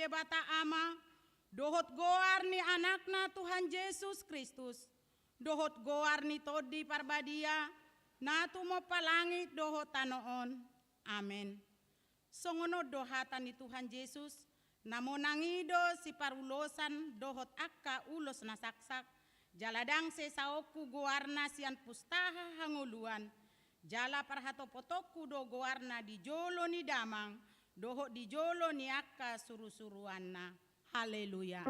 debata ama, dohot goar ni anakna Tuhan Yesus Kristus, dohot goar ni todi parbadia, natu mo palangit dohot tanoon. Amen. Songono dohatan ni Tuhan Yesus, namo nangido si parulosan dohot akka ulos na saksak, jaladang se saoku goarna sian pustaha hanguluan, jala parhato potoku do goarna di jolo ni damang, dohot di jolo ni akka suru-suruanna. Haleluya.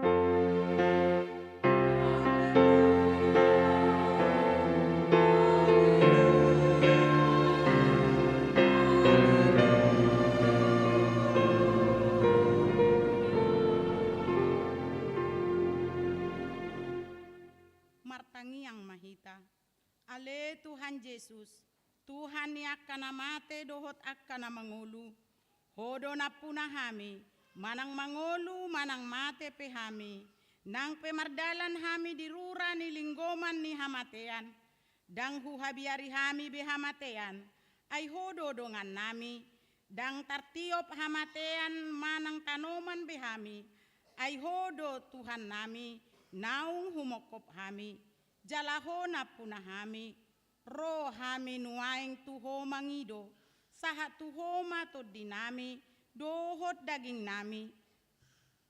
Martangiang mahita. Ale Tuhan Yesus, Tuhan ni akka namate dohot akka na mangulu. Hodo na punahami, manang mangulu manang mate pehami. Nang pemardalan hami dirura ni linggoman ni hamatean. Dang huhabiari hami behamatean, ay hodo dongan nami. Dang tartiop hamatean manang tanoman behami, ay hodo Tuhan nami. Naung humokop hami, jalaho na punahami, roh hami nuaing tuho mangido, sahat tuho matod dinami, dohot daging nami,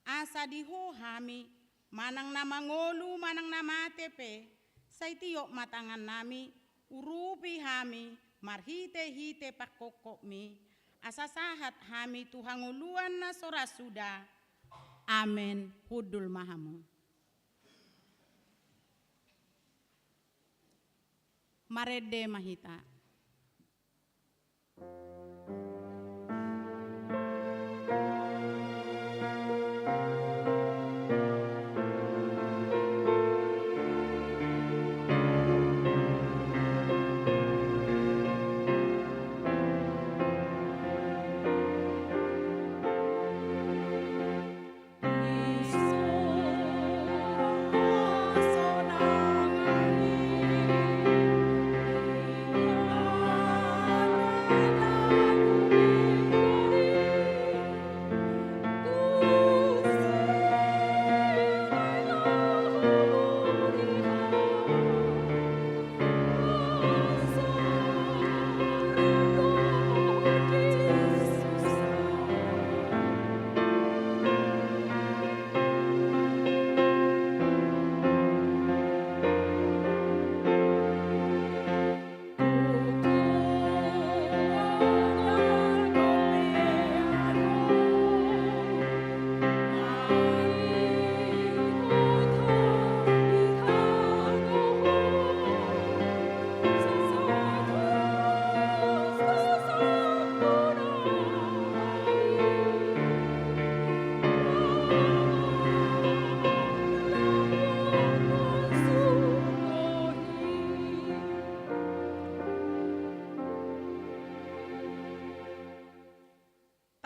asa diho hami, manang namangolu manang namatepe, say tiyok matangan nami, urupi hami, marhite-hite pakokok mi, asa sahat hami tuhanguluan na sorasuda. Amen. Hudul mahamu. Marede mahita.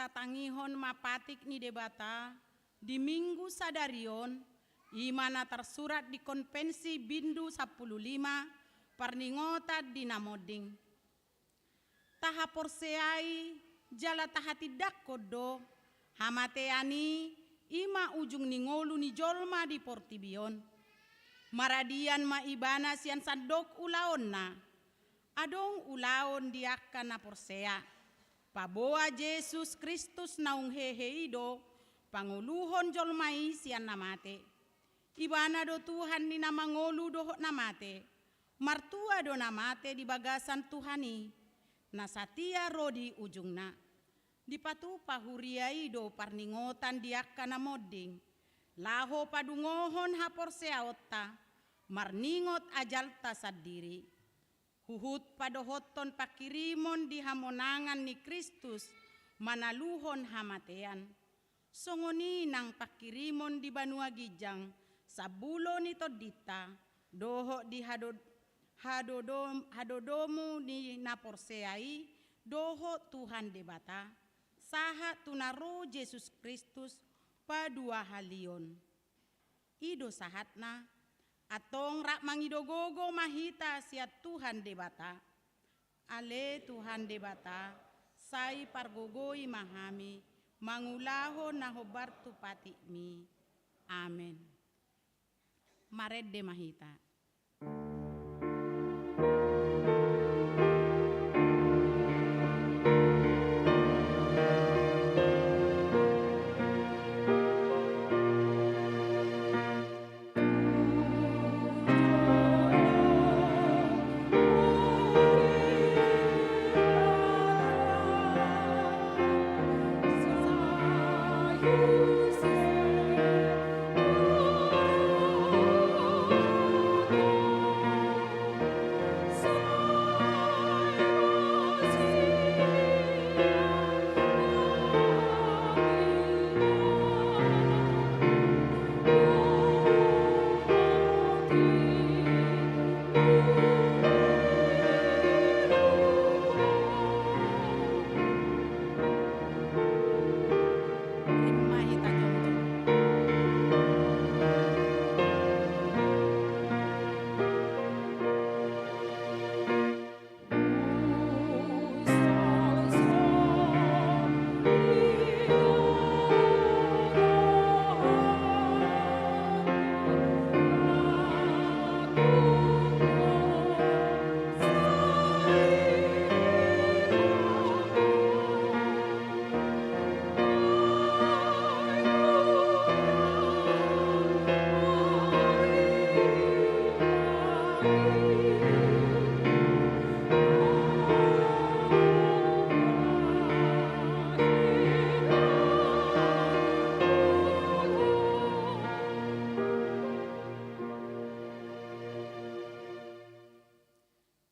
Tatangihon mapatik ni debata di minggu sadarion imana tersurat di konvensi Bindu 15 parningota di namoding. Taha porseai jala taha tidak kodo hamateani ima ujung ningolu ni jolma di portibion. Maradian ma ibana sian sandok ulaon na. Adong ulaon diakan na porsea. Paboa Yesus Kristus naung heheido panguluhon jolmai sian namate. Ibana do Tuhan ni namangolu dohot namate. Martua do namate di bagasan Tuhani. Nasatia rodi ujungna. Dipatu pahuriai do parningotan diakan namoding. Laho padungohon haporsea otta. Marningot ajalta sadiri. Huhut padohoton pakirimon di hamonangan ni Kristus manaluhon hamatean. Songoni nang pakirimon di Banua Gijang sabulo ni todita doho di hadodomu ni naporseai doho Tuhan debata saha tunaro Yesus Kristus padua halion. Ido sahatna atong rak mangidogogo mahita siat Tuhan debata. Ale Tuhan debata, sai pargogoi mahami, mangulaho na hobar tupati mi. Amen. Mared de mahita.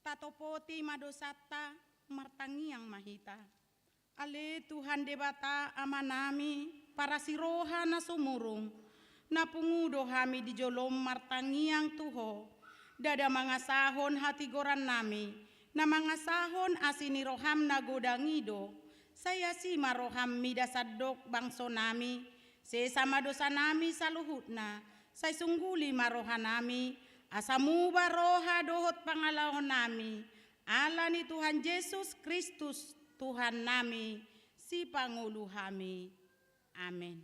Tatopoti madosata martangiang mahita. Ale Tuhan debata amanami para siroha na sumurung. Napungudo hami di jolom martangiang tuho. Dada mangasahon hati goran nami. Na mangasahon asini roham na godangido. Saya si maroham midasadok bangso nami. Sesama dosa nami saluhutna. Saya sungguli maroha nami. Asamuba roha dohot pangalahon nami, ala ni Tuhan Yesus Kristus Tuhan nami, si Pangulu hami. Amin.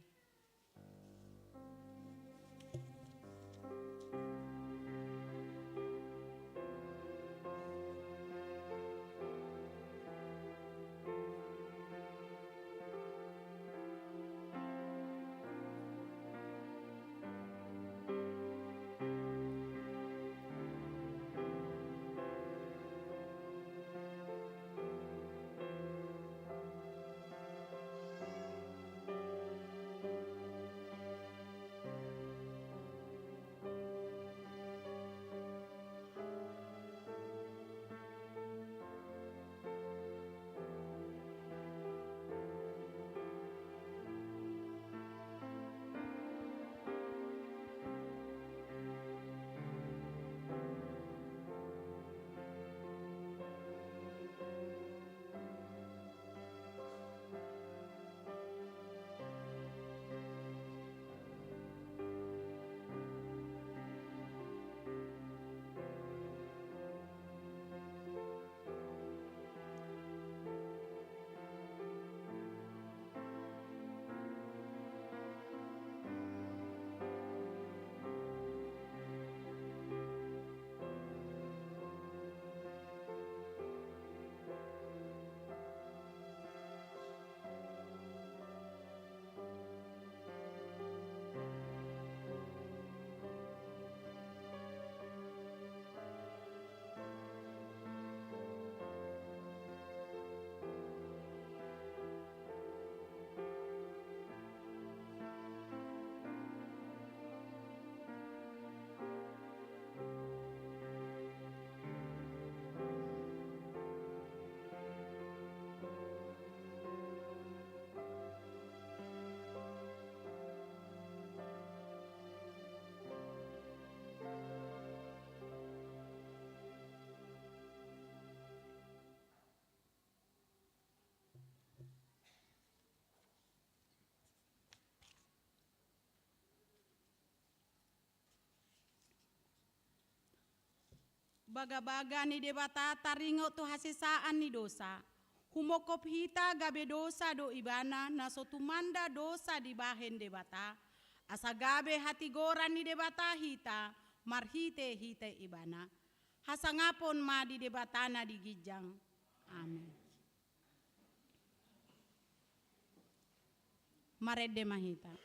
Baga-baga ni debata taringo tu hasisaan ni dosa. Humokop hita gabe dosa do ibana na sotumanda dosa di bahen debata. Asa gabe hati goran ni debata hita marhite hite ibana. Hasangapon ma di debatana di gijang. Amin. Marede mahita.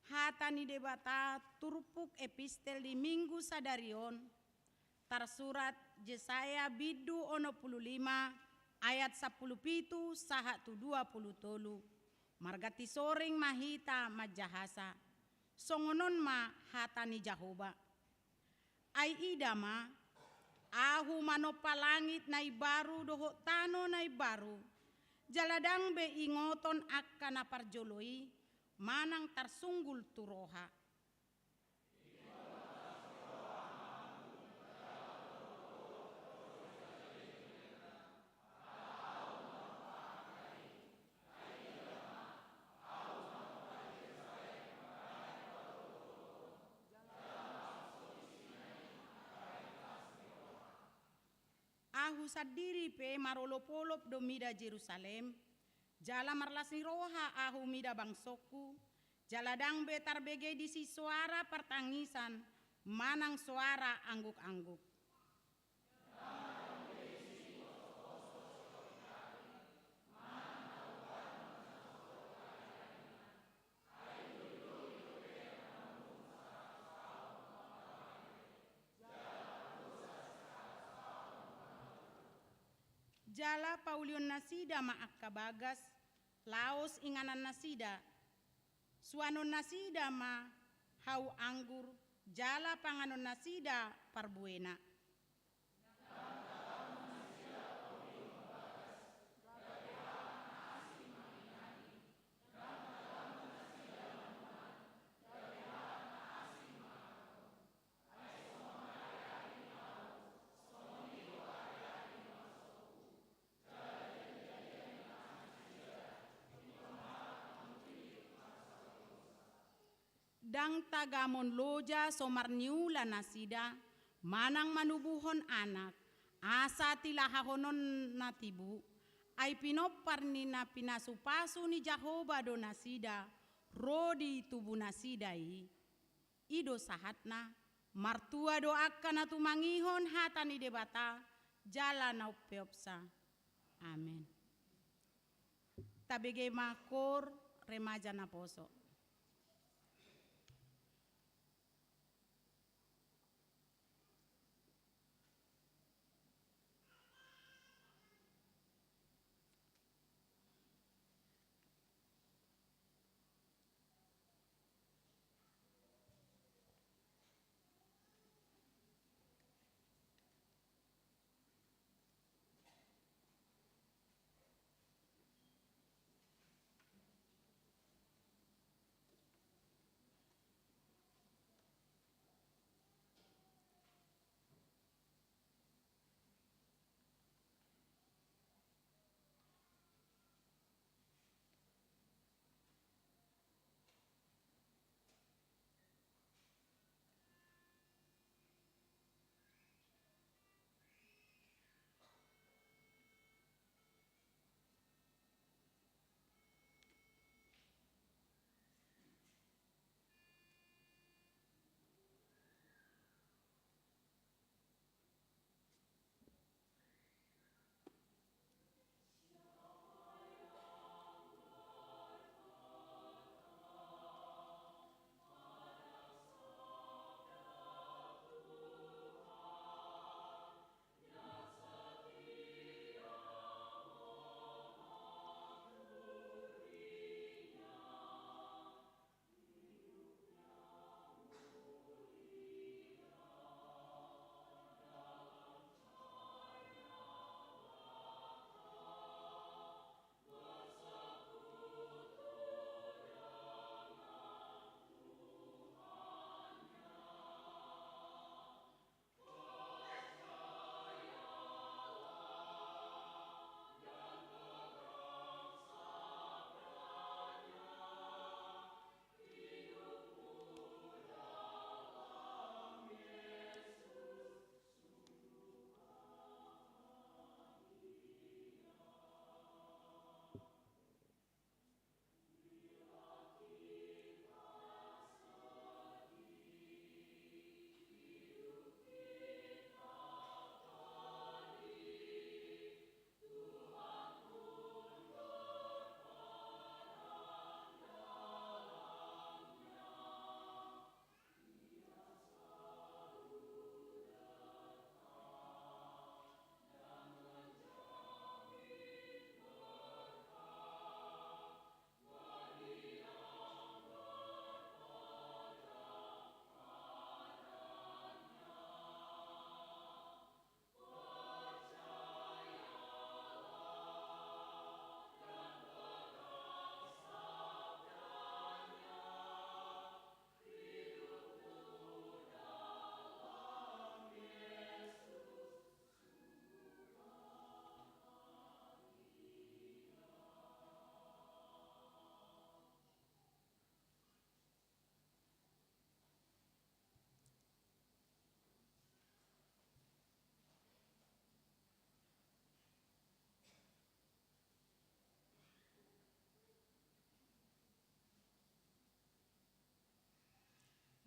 Hatani debata turpuk epistel di minggu sadarion tersurat Yesaya bidu 65 ayat 10 pitu saha tu 20 tolu margati soring mahita majahasa songonon ma hatani Jahoba ai idama ahu manopa langit nai baru doho tano nai baru jaladang be ingoton akkana parjoloi manang tarsunggul turoha. Ahu sadiri pe marolopolop do mida Jerusalem. Jala marlas ni roha ahu mida bangsoku, jaladang betar bege disi suara pertangisan, manang suara angguk-angguk. Jala Paulion nasida maak kabagas, laos inganan nasida, suanon nasida ma hau anggur, jala panganon nasida parbuena. Dang tagamon loja somarniula nasida, manang manubuhon anak, asa tilahahonon natibu, ay pinopar ni na pinasupasu ni Jahoba do nasida, rodi tubu nasidai, ido sahatna, martua do akan na tumangihon hata ni debata, jala na upeopsa. Amen. Tabege makor remaja na poso.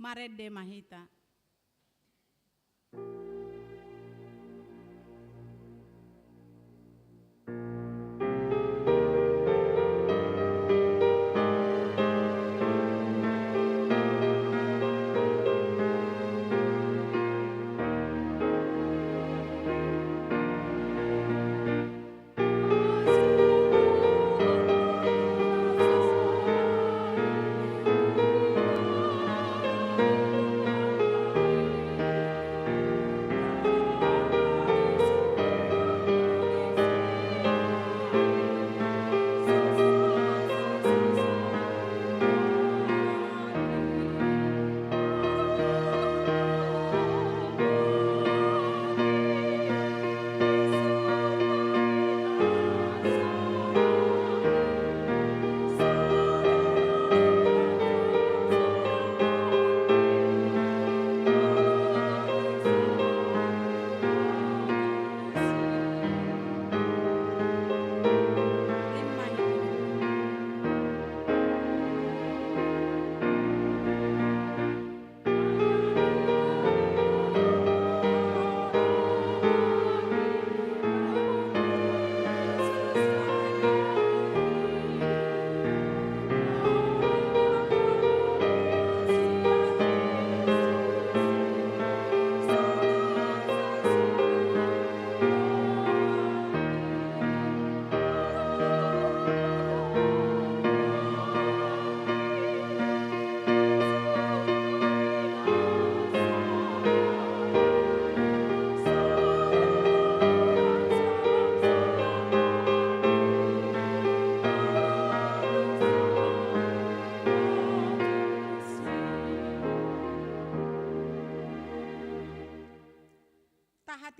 Marede mahita.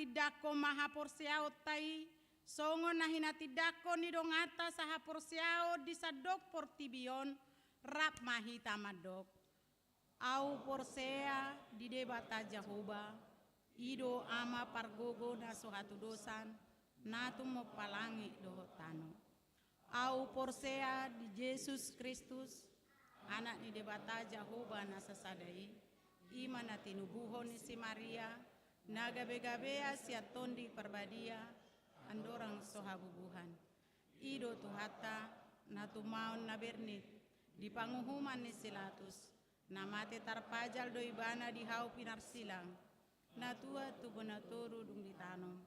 Tidako maha porsiao tai songo nahina tidako ni dongata saha porsiao disadok portibion rap mahita madok au porsea di debata Jahoba ido ama pargogo na sohatu dosan natu mo palangi dohotano au porsea di Yesus Kristus anak ni debata Jahoba na sasadai imana tinubuhon ni si Maria naga begabea siatondi perbadia andorang sohabubuhan ido tuhata natumaon na bernit di panguhuman ni silatus namate tarpajal doibana di hau pinarsilang natua tu bonatoru dung ditano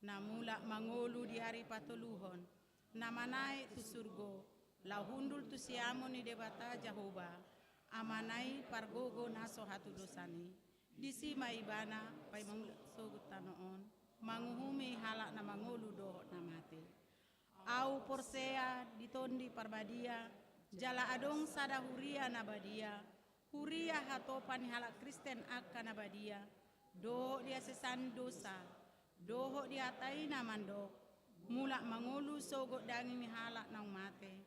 namula mangolu di hari patoluhon namanai tu surgo lahundul tu siamo ni debata Jahoba amanai pargogo naso hatu dosani disi maibana pai mangsogut tanoon manguhumi halak na mangolu dohot namate au porsea ditondi parbadia jala adong sada huria nabadia huria hatopan halak Kristen akka nabadia doho dia sesan dosa doho dia taina mandok mula mangolu sogot dangin halak nang mate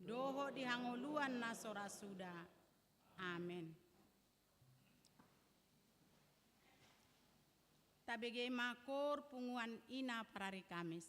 doho dihangoluan na sorasuda amen. Tabege makor punguan ina parari Kamis.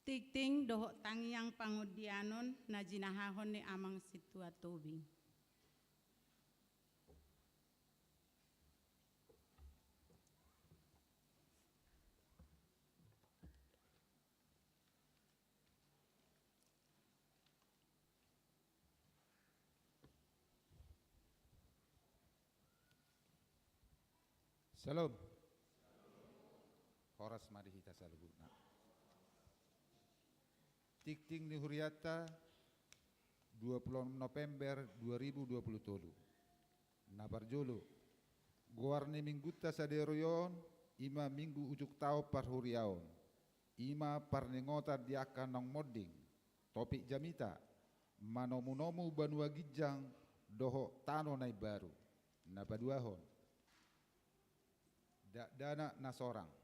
Tikting dohok tangiang pangudianon na jinahahon ni amang situa tubing. Salam. Horas marihita saluguna. Tikting ni Huriata 20 November 2023. Nabarjolo. Guarni mingguta sa deroyon, ima minggu ujuk tao par huriaon. Ima parningota diaka ng modding. Topik jamita. Manomu-nomu banua gijang doho tano nai baru. Napaduahon. Dana nasorang.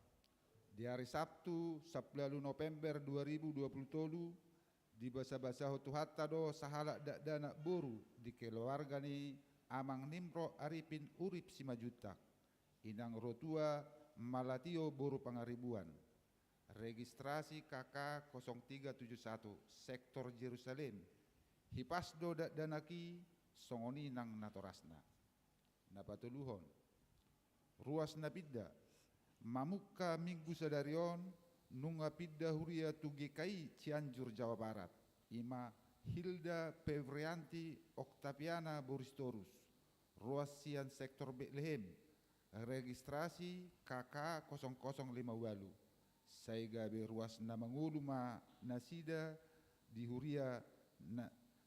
Di hari Sabtu 10 November 2023 di basa-basa hutuhatta do sahala dana boru di keluarga ni amang Nimro Arifin Urip Simajutak inang rotua malatio boru pangaribuan registrasi KK 0371 sektor Jerusalem hipasdo danaki songoni nang natorasna napatuluhon ruas napidda mamuka minggu sadarion nunga pidda huria tugikai Cianjur Jawa Barat ima Hilda Pevrianti Octaviana Boristorus ruas sian sektor Bethlehem registrasi KK 0058 saiga be ruas na manguluma nasida di huria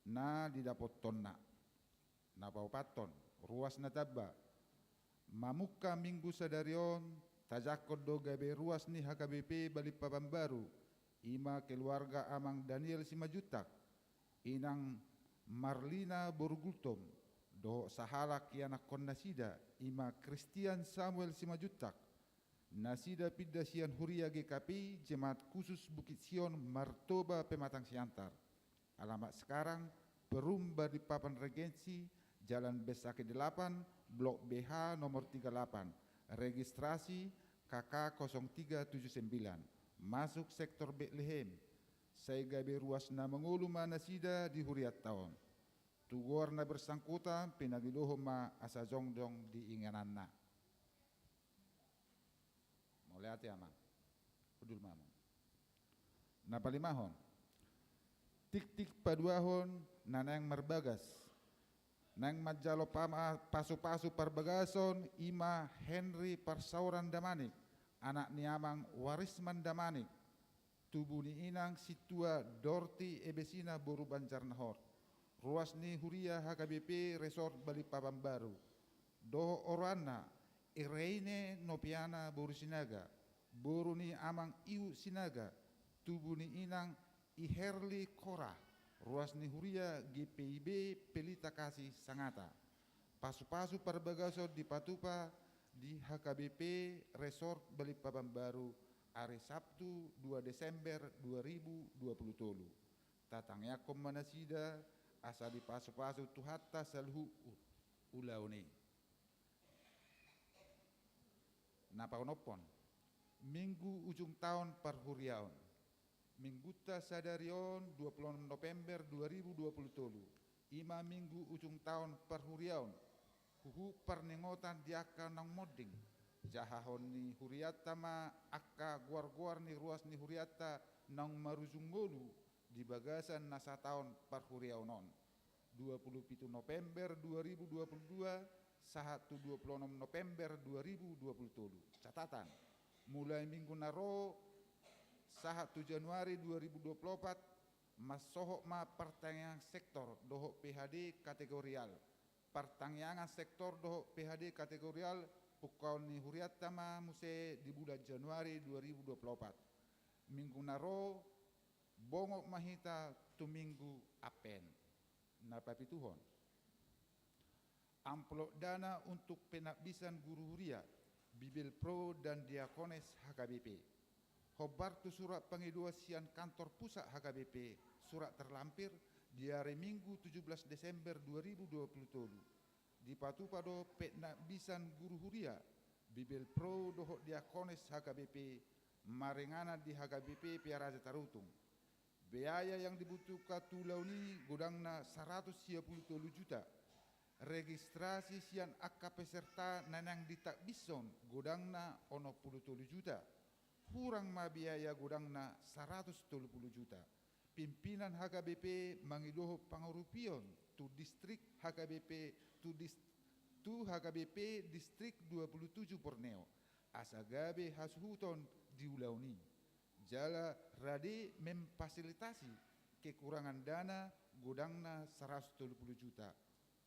na didapot tonna na paupaton ruas na tabba mamuka minggu sadarion tajakod do gabe ruas ni HKBP Balikpapan Baru ima keluarga amang Daniel Simajutak inang Marlina Borgultom do sahalak yanak kon nasida ima Christian Samuel Simajutak nasida pidda sian huria GKP Jemaat Khusus Bukit Sion Martoba Pematang Siantar alamat sekarang Perum Balikpapan Regensi Jalan Besake 8 Blok BH nomor 38 registrasi KK 0379 masuk sektor Bethlehem saiga beruas na menguluma nasida di huriat tahun tugor na bersangkutan pinagiluhom ma asa jongdong di ingananna moliati amang udul mamon napalimahon tik-tik paduahon nanang marbagas nang majalo pasu-pasu parbagason ima Henry Parsauran Damanik anak niamang Warisman Damanik tubuh ni inang situa Dorti Ebesina Boru Banjarnahor ruas ni huria HKBP Resort Balikpapan Baru doho orana Irene Nopiana Boru Sinaga boru ni amang Iu Sinaga tubuh ni inang Iherli Kora ruas ni huria GPIB Pelita Kasih Sangata pasu-pasu parbagaso di Patupa di HKBP Resort Balikpapan Baru hari Sabtu 2 Desember 2020 tatang yakom manasida asa di pasu-pasu tuhatta salhu ulauni napaunopon minggu ujung tahun parhuriaon Mingguta sadarion 26 November 2020 ima minggu ujung tahun perhuriaon huhu pernengotan diaka nang modding jahahon ni huriata ma akka guar-guar ni ruas ni huriata nang maruzungolu di bagasan nasa tahun perhuriaonon 27 November 2022 sahatu 26 November 2020 catatan mulai minggu naro sahat 1 Januari 2024 masohok ma pertanyaan sektor dohok PHD kategorial pertanyaan sektor dohok PHD kategorial pukau ni huriat tama muse di bulan Januari 2024 minggu naro bongok mahita tu minggu apen napapituhon amplop dana untuk penakbisan guru huria Bibil Pro dan Diakones HKBP Hobartu surat pengeduasian kantor pusat HKBP surat terlampir di hari Minggu 17 Desember 2020 di Patupado penakbisan guru huria Bibil Pro dohok Diakones HKBP maringana di HKBP Piaraja Tarutung. Biaya yang dibutuhkan tulau ni godangna 133 juta. Registrasi sian akka peserta nanang ditak bison godangna 60 juta. Kurang ma biaya godangna 130 juta. Pimpinan HKBP mangidoho pangurupion tu distrik HKBP tu HKBP distrik 27 Borneo. Asagabe hasuhuton diulauni. Jala rade memfasilitasi kekurangan dana godangna 130 juta.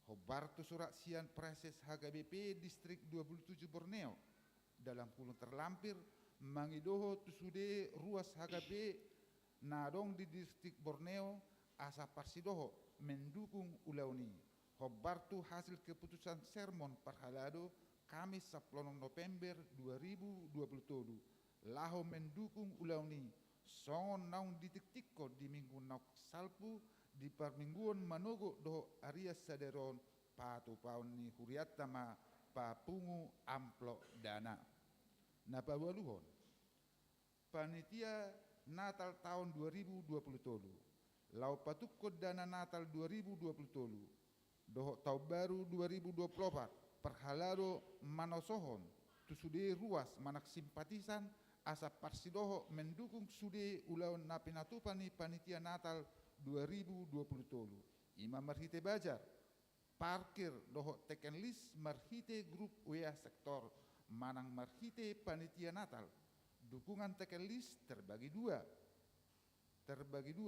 Hobartu surat sian proses HKBP distrik 27 Borneo dalam pulung terlampir mangidoho tusude ruas HKB nadong di distrik Borneo asa parsidoho mendukung ulauni. Hobartu hasil keputusan sermon parhalado Kamis 10 November 2020 laho mendukung ulauni songon naung ditik-tikko di minggu nauk salpu di permingguan manogo do Arias Saderon patu paun ni huriatta ma papungu amplo dana. Napawaluhon panitia Natal tahun 2020 lau patukko dana Natal 2020 doho tau baru 2024 perhalado manosohon tu sude ruas manak simpatisan asa parsidoho mendukung sude ulaun napinatupani panitia Natal 2020. Ima marhite bajar parkir doho teken list marhite grup WA sektor manang marhite panitia Natal. Dukungan teken list terbagi dua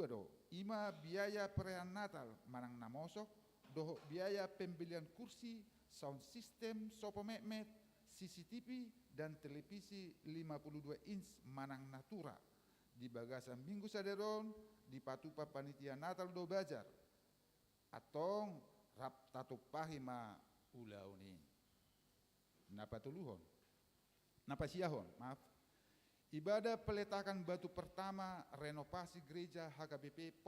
do. Ima biaya perayaan Natal manang namosok doho biaya pembelian kursi, sound system, sopo mekmet, CCTV dan televisi 52 inch manang natura. Di bagasan minggu saderon di patupa panitia Natal do bajar atong rap tatupahi ma ulauni. Napasiahon, maaf. Ibadah peletakan batu pertama renovasi gereja HKBP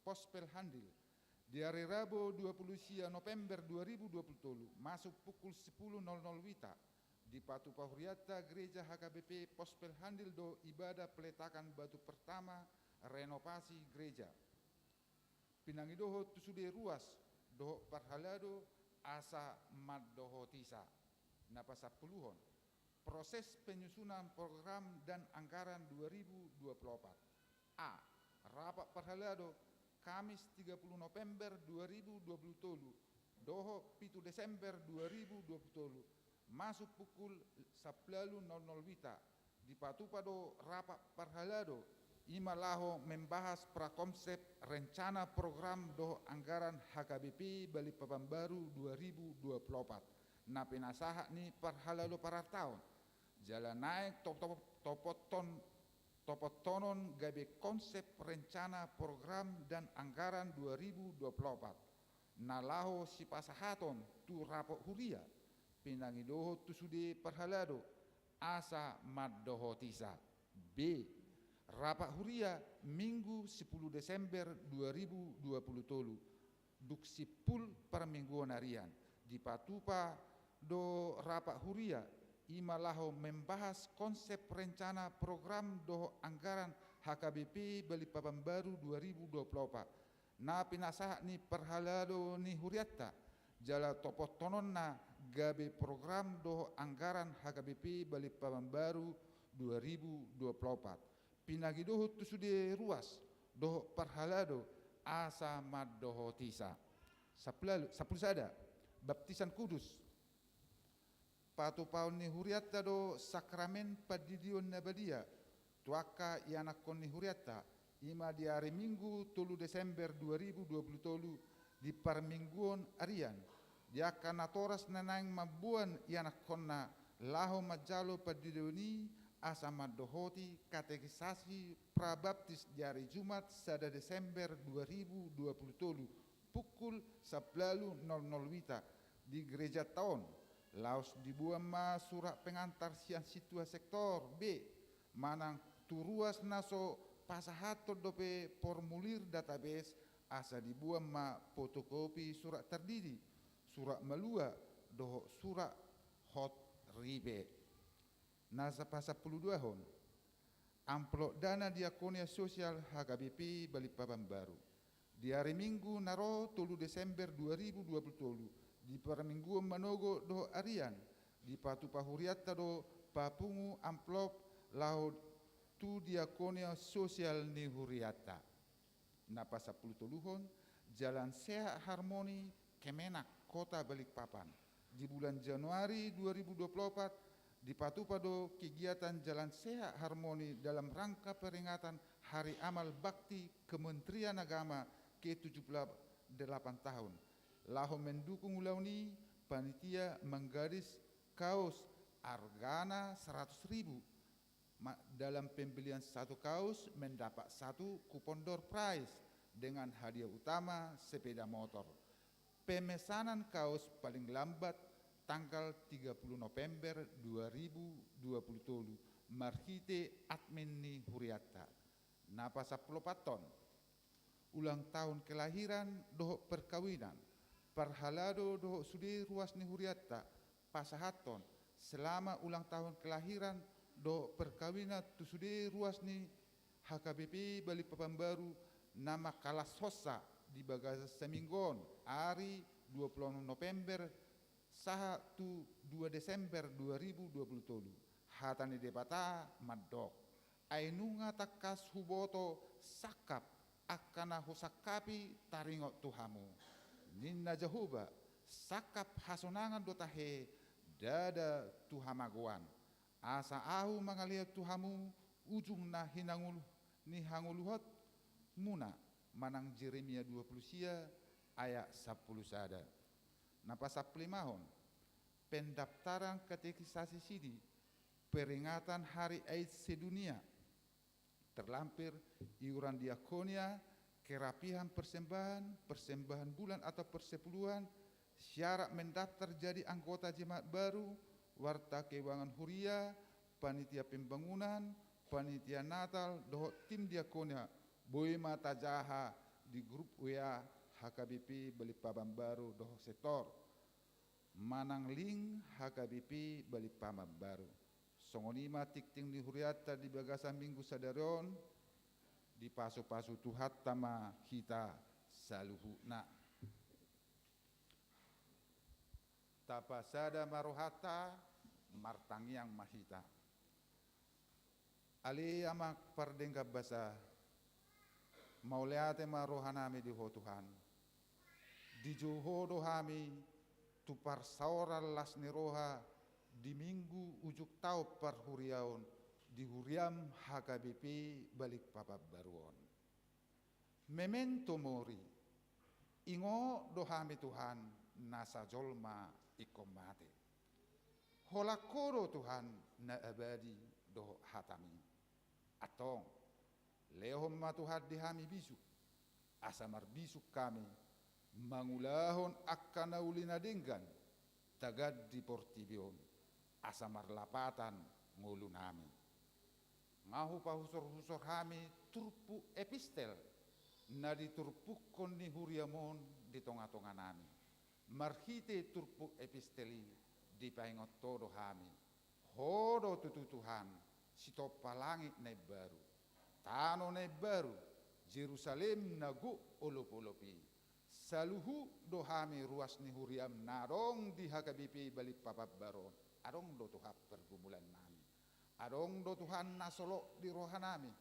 Pospel Handil di hari Rabu 20 November 2020 masuk pukul 10.00 wita di Patupa Huriata gereja HKBP Pospel Handil do ibadah peletakan batu pertama renovasi gereja. Pinangidoho tusude ruas doho parhalado asa maddoho tisa. Napasapuluhon proses penyusunan program dan anggaran 2024. A. Rapat parhalado Kamis 30 November 2020 doho 7 Desember 2020 masuk pukul 10.00 wita di Patupado rapat parhalado ima laho membahas prakonsep rencana program doho anggaran HKBP Balikpapan Baru 2024. Na penasaha ni parhalado para tahun jalan naik topotonon gabe konsep rencana program dan anggaran 2024. Na laho si pasahaton tu rapot huria pinangidoho tu sude parhalado asa maddoho tisa. B. Rapat huria Minggu 10 Desember 2020 duk sipul permingguan harian di Patupa do rapat huria ima laho membahas konsep rencana program do anggaran HKBP Balikpapan Baru 2024. Na pinasaha ni parhalado ni huriatta jala topotonon na gabe program do anggaran HKBP Balikpapan Baru 2024. Pinagidoho tusude ruas doho parhalado asa maddoho tisa. Sapulsada baptisan kudus patupaun ni huriatta do sakramen padidion nabadia tuaka ianakon ni huriatta ima di hari Minggu 3 Desember 2020 di parmingguon arian diakan natoras nanang mabuan ianakonna laho majalo padidioni asa maddohoti katekisasi prabaptis di hari Jumat 1 Desember 2020 pukul 10.00 wita di gereja tahun laos dibuang ma surat pengantar sian situa sektor B manang turuas naso pasahato dope formulir database asa dibuang ma fotokopi surat terdiri surat malua doho surat hot ribe. Nasa pasal 22 hon amplop dana diakonia sosial HKBP Balikpapan Baru. Di hari Minggu naro 3 Desember 2020 di paramingguan manogo do arian di patu pahuriata do papungu amplop laut tu diakonia sosial ni huriata. Napa 10 toluhon Jalan Sehat Harmoni Kemenak Kota Balikpapan di bulan Januari 2024 dipatupado kegiatan Jalan Sehat Harmoni dalam rangka peringatan Hari Amal Bakti Kementerian Agama ke-78 tahun. Lahu mendukung ulauni panitia menggaris kaos Argana 100.000. Dalam pembelian satu kaos mendapat satu kupon door prize dengan hadiah utama sepeda motor. Pemesanan kaos paling lambat tanggal 30 November 2020 marhite admin ni huriata. Napa 10 paton ulang tahun kelahiran doho perkawinan parhalado doho sudi ruas ni huriata pasahaton selama ulang tahun kelahiran doho perkawinan tu sudi ruas ni HKBP Balikpapan Baru nama kalas hosa di Bagasa Seminggon hari 26 November saha tu 2 Desember 2020 hatani debata madok ainunga takas huboto sakap akana hosakapi taringot tuhamu ninna jahuba sakap hasonangan dotahe dada tuhamaguan asa ahu mangaliat tuhamu ujung na hinangul ni hanguluhot muna manang Jeremia 20 sia ayat 10 sada. Napa 15 pendaftaran katekisasi sidi peringatan Hari AIDS sedunia terlampir iuran diakonia kerapihan persembahan bulan atau persepuluhan syarat mendaftar jadi anggota jemaat baru warta keuangan huria panitia pembangunan panitia Natal doho tim diakonia boy mata jaha di grup WA HKBP Balikpapan Baru doho sektor manang link HKBP Balikpapan Baru songonima tikting di huriata di Bagasa Minggu Sadaron di pasu-pasu tuhat tama kita saluhuna tapasada marohata martangiang mahita ali amak pardengka basa mauleate marohanami di ho Tuhan di johodo hami tupar saora las niroha di minggu ujuk tau par huriaon di huriam HKBP Balikpapan Baruon. Memento mori ingo dohami Tuhan nasa jolma ikomate. Holakoro Tuhan na abadi doh hatami. Atong lehom matuhad dihami bisu asamar bisu kami mangulahon akkana ulina denggan tagad di portibion asamar lapatan ngulu nami ngahu pahusor-husor kami turpu epistel na diturpukon ni huriamon di tonga-tonga nami marhite turpu episteli di paingot todo kami hodo tututuhan sitopa langit na baru tano na baru Jerusalem nagu olop-olopi saluhu dohami ruas ni huriam narong di HKBP Balikpapan Baron adong do Tuhan pergumulan nami adong do Tuhan nasolo di rohanami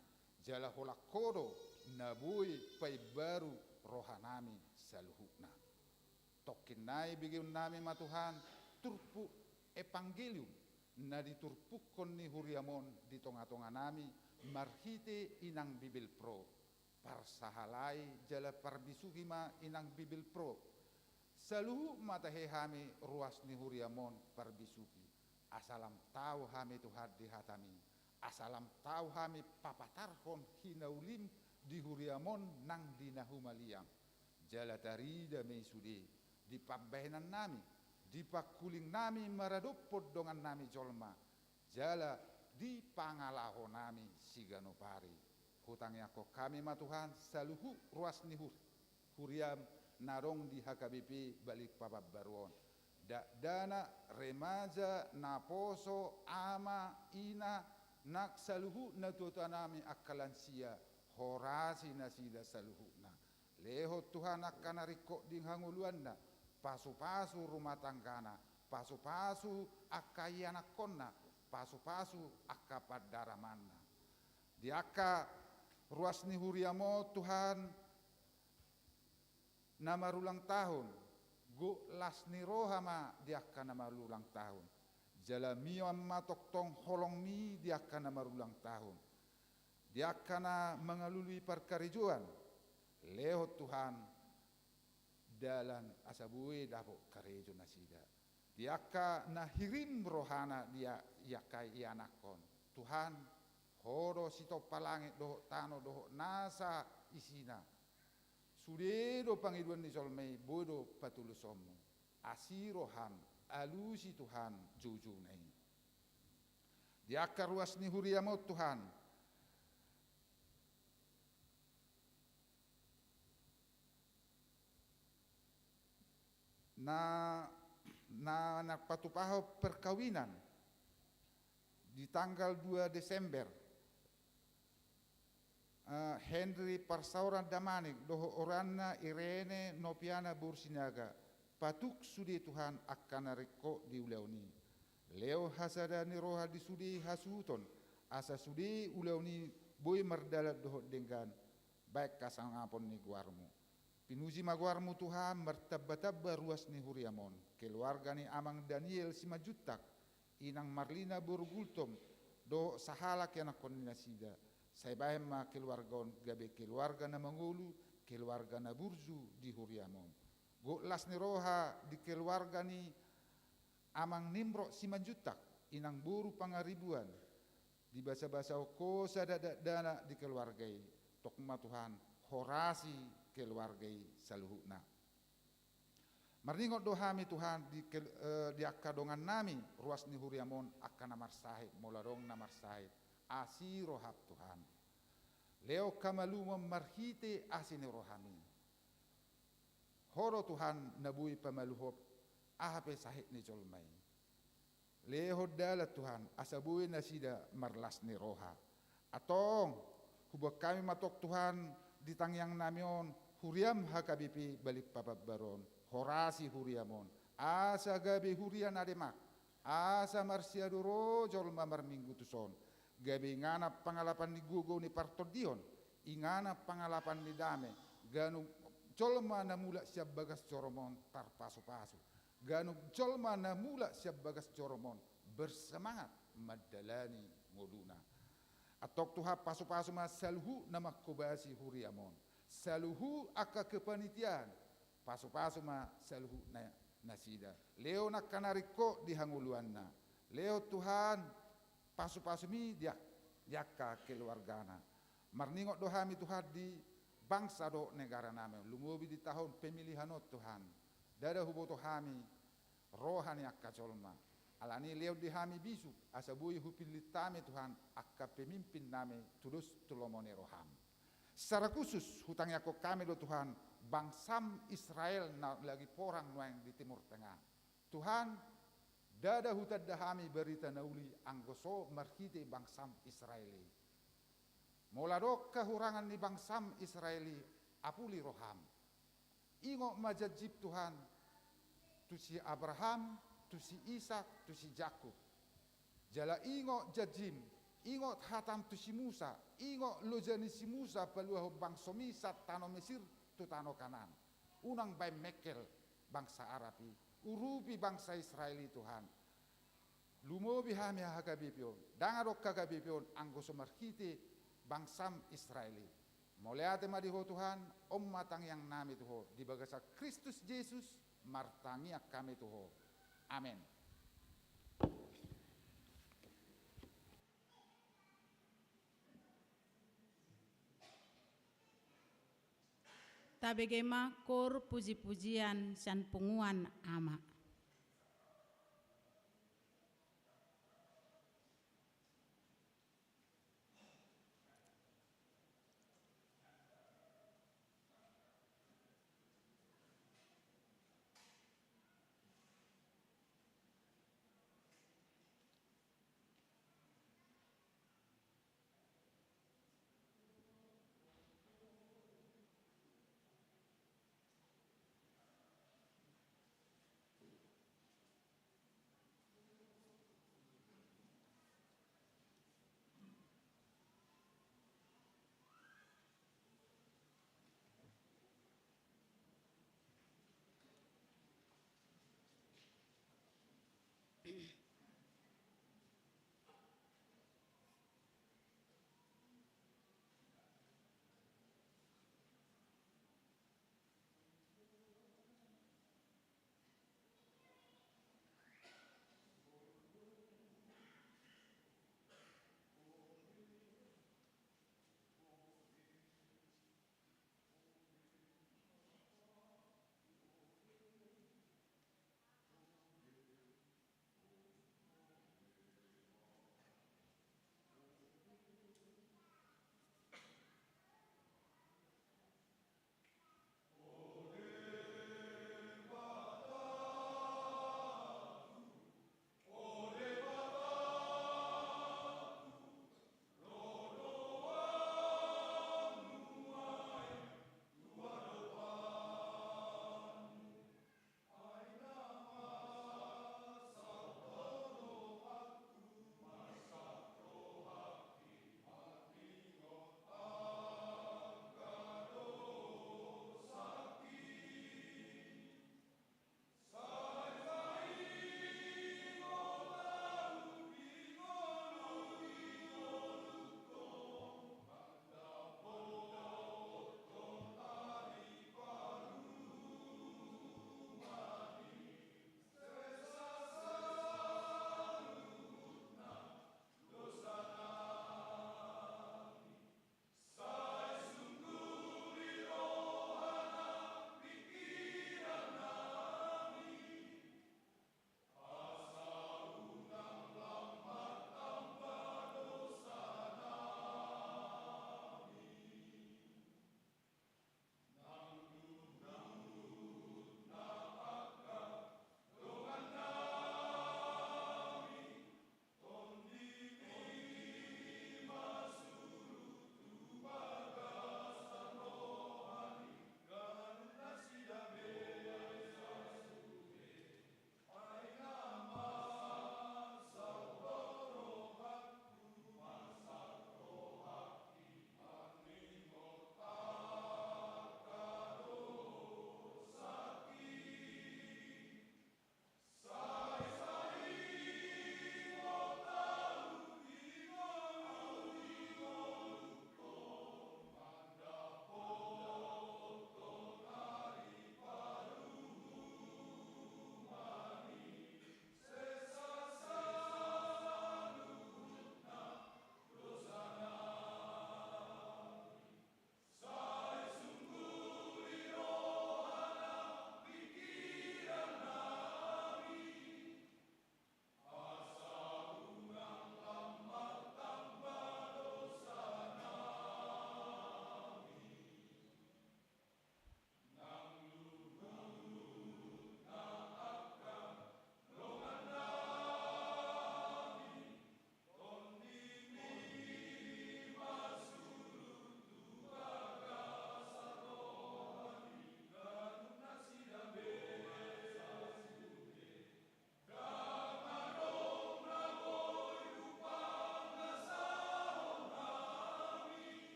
jala holakodo nabui pai baru rohanami saluhuna tokin nai bigin nami ma Tuhan turpu evangelium na diturpukon ni huriamon di tonga-tonga nami marhite inang bibil pro parsahalai jala parbisugima inang bibil pro saluhu matahehami ruas ni huriamon parbisugi asalam tahu hami Tuhan di hatami asalam tahu hami papatarhon hinaulim di huriamon nang dinahumaliang jala tarida meisude di pambahenan nami di pakuling nami maradopod dongan nami jolma jala di pangalaho nami siganopari hutangnya ko kami ma Tuhan saluhu ruas ni huriam narong di HKBP Balikpapan Baruon dana remaja naposo ama ina nak saluhu na tutanami akalansia horasi nasida saluhu na leho Tuhan akan nariko ding hanguluanna pasu-pasu rumah tanggana pasu-pasu akayanakonna pasu-pasu akapadaramanna diaka ruas ni huriamo Tuhan nama ulang tahun go las ni rohama diaka nama ulang tahun jalamio amma toktong holong mi diaka nama ulang tahun diaka na mengalului perkarijuan leho Tuhan dalam asabui dapok karejo nasida diaka na hirim rohana dia yakai ianakon Tuhan horo sito palangit doho tano doho nasa isina sudedo pangiduan ni solmei bodo patulusomu asiroham alusi Tuhan jujunai diaka ruas ni huriamo Tuhan na patupaho perkawinan di tanggal 2 Desember Henry Parsauran Damanik doho oranna Irene Nopiana Bursinaga patuk sudi Tuhan akan nariko di uleoni leo hasada ni roha di sudi hasuton asa sudi uleoni boy merdalat doho dengan baik kasangapon ni guarmu pinuji maguarmu Tuhan mertabba-tabba ruas ni huriamon keluarga ni amang Daniel simajutak inang Marlina Burgultom do sahalak yang akon nasida saya bahem ma keluarga gabe keluarga na mangulu keluarga na burju di huriamon go las ni roha di keluarga ni amang Nimro simajutak inang buru pangaribuan di basa-basa ko sadadana di keluargai tokma Tuhan horasi keluargai saluhuna maringot dohami Tuhan di akadongan nami ruas ni huriamon akan namar sahid molarong namar sahid asi rohab Tuhan leo kamalu memarhite asini rohami horo Tuhan nabui pamaluhop ahape sahid ni jolmai leho dala Tuhan asabui nasida marlas ni roha atong hubak kami matok Tuhan di tangyang namion huriam hakabipi balik papap baron horasi huriamon asa gabi hurian ademak asa marsiaduro jolma marminggu tuson gabi ngana pangalapan ni gugo ni partodion ingana pangalapan ni dame ganu jolma namula siap bagas coromon tar pasu-pasu ganu jolma namula siap bagas coromon bersemangat madalani moduna atok tuha pasu-pasu ma salhu nama kubasi huriamon salhu aka kepanitian pasu-pasu ma salhu na nasida leo nak kanariko di hanguluanna leo Tuhan pasu-pasu mi dia yaka keluargana marningot dohami Tuhan di bangsa do negara name lumobi di tahun pemilihan Tuhan dada hubo tohami rohani akka colma alani leo dihami bisu asabui hupilitame Tuhan akka pemimpin name tulus tulomone roham secara khusus hutang yako kami do Tuhan bangsam Israel na lagi porang nuang di timur tengah Tuhan dada hutad dahami berita nauli anggoso marhite bangsam Israeli moladok kehurangan ni bangsam Israeli apuli roham ingo majajib Tuhan tu si Abraham tu si Ishak, tu si Jakub. Jala ingo jajim, ingo hatam tu si Musa, ingo lojani si Musa paluah bangsa Misat tano Mesir tu tano Kanan. Unang bay Mekel bangsa Arabi, urupi bangsa Israeli Tuhan. Lumobi hami hakabipion, dangarok kagabipion anggo somarhite bangsam Israeli. Moleate madiho Tuhan, matang yang nami tuho, di bagasa Kristus Yesus martangi kami tuho. Amin. Tabegema kor puji-pujian san punguan ama.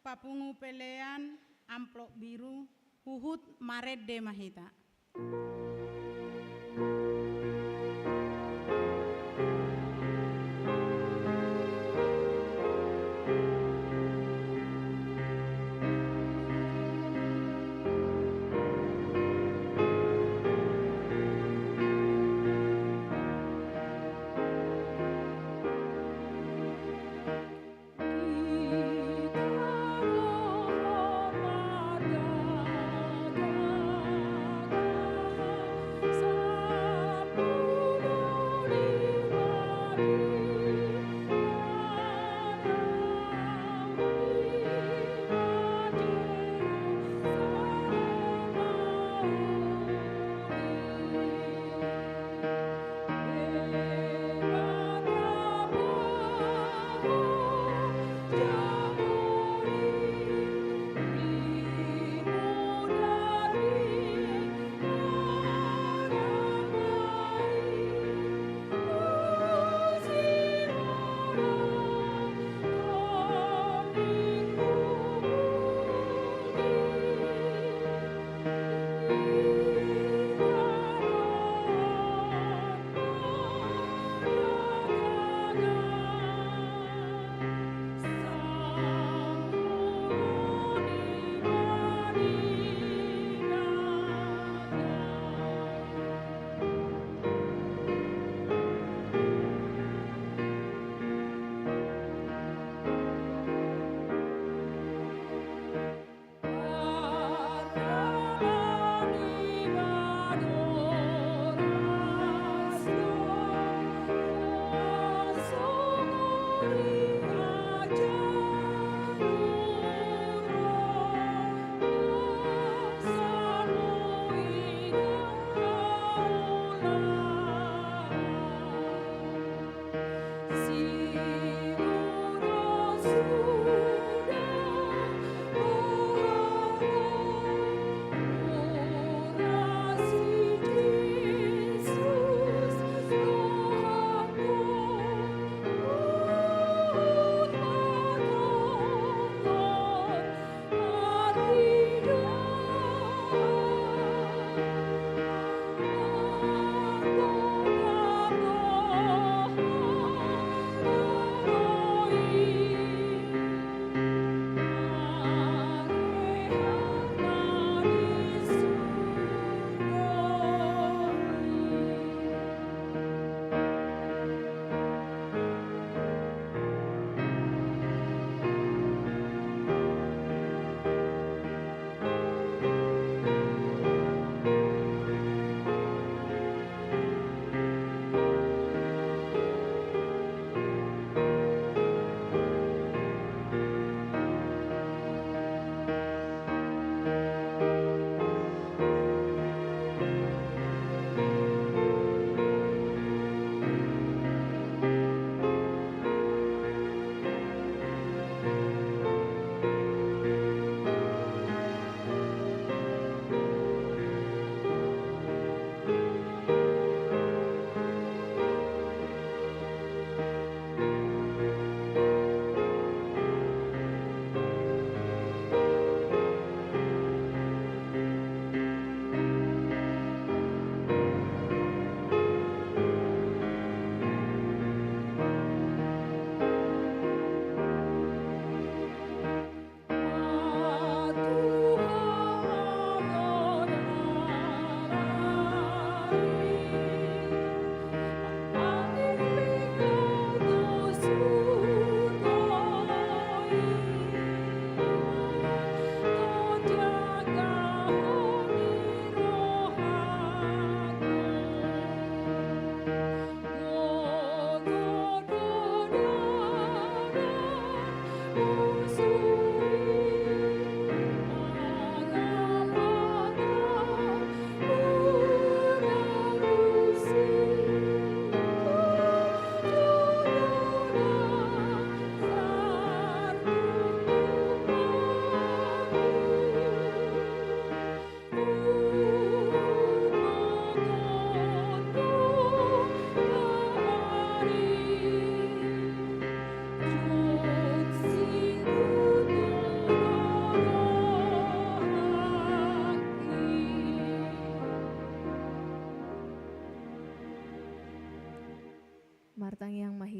Papungu pelean, amplop biru, Huhut Marede Mahita. Sa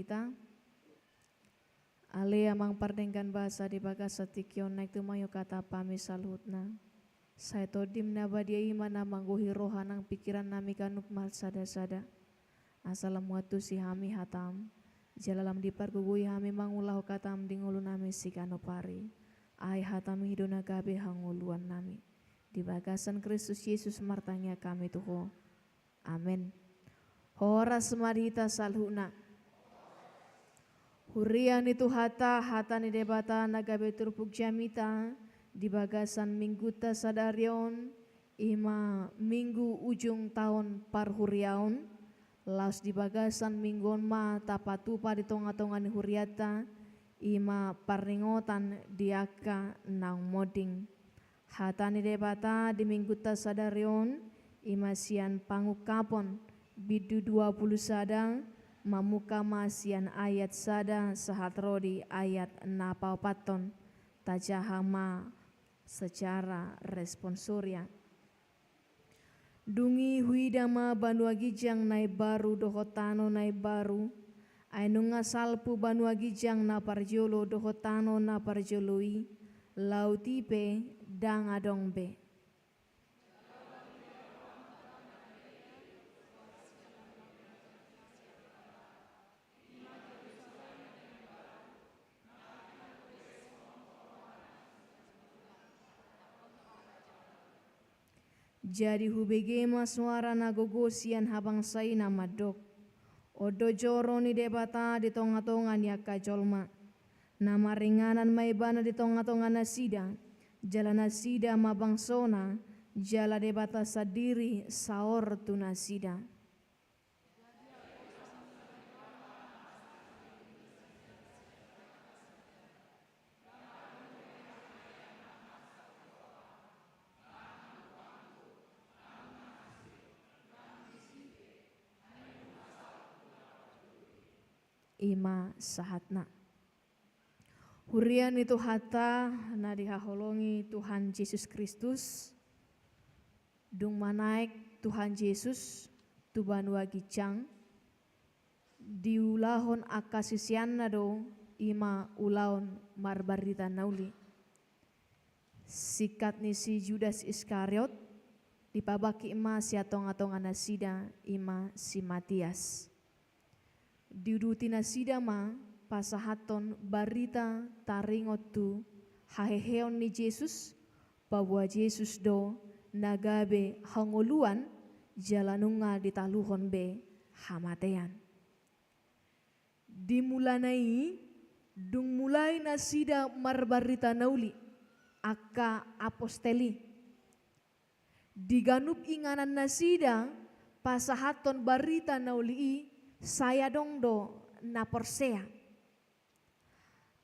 mahita. Ale amang pardengkan bahasa di bagas satikyon naik tumayo kata pami salhutna. Saya todim naba dia iman manggohi rohanang pikiran nami kanup mal sada-sada. Asalam watu si hami hatam. Jalalam dipargugui hami mangulah katam dingulu nami si kanopari. Ai hatam hidona gabe hanguluan nami. Di bagasan Kristus Yesus martanya kami tuho. Amin. Horas marita salhuna. Hurian itu hata ni debata nagabe turpuk jamita di bagasan mingguta sadarion ima minggu ujung tahun parhuriaun las di bagasan minggon ma tapatupa di tonga-tonga ni huriata ima parningotan diaka nang moding hata ni debata di mingguta sadarion ima sian pangukapon bidu 20 sadang mamuka masian ayat sada sahat rodi ayat napapaton tajahama secara responsoria. Dungi huidama banua gijang nai baru dohotano nai baru ainunga salpu banua gijang na parjolo dohotano na parjoloi lautipe dangadongbe. Jadi hubegema suara nagogosian habang say na madok. Odo joro ni debata di tonga-tonga ni akajolma. Nama ringanan maibana di tonga-tonga nasida. Jala nasida mabangsona. Jala debata sadiri saor tu nasida. Ima sahatna. Hurian itu hata na dihaholongi Tuhan Yesus Kristus. Dung manaik Tuhan Yesus tuban wagicang. Diulahon akasisian do ima ulaon marbarita nauli. Sikat ni si Judas Iskariot dipabaki ima si atong-atong anasida ima si Matias. Diuduti nasida ma pasahaton barita taringotu haheheon ni Yesus bahwa Yesus do nagabe hangoluan jalanunga ditaluhon be hamatean. Dimulanai dung mulai nasida marbarita nauli aka aposteli. Diganup inganan nasida pasahaton barita nauli saya dong do na porsea.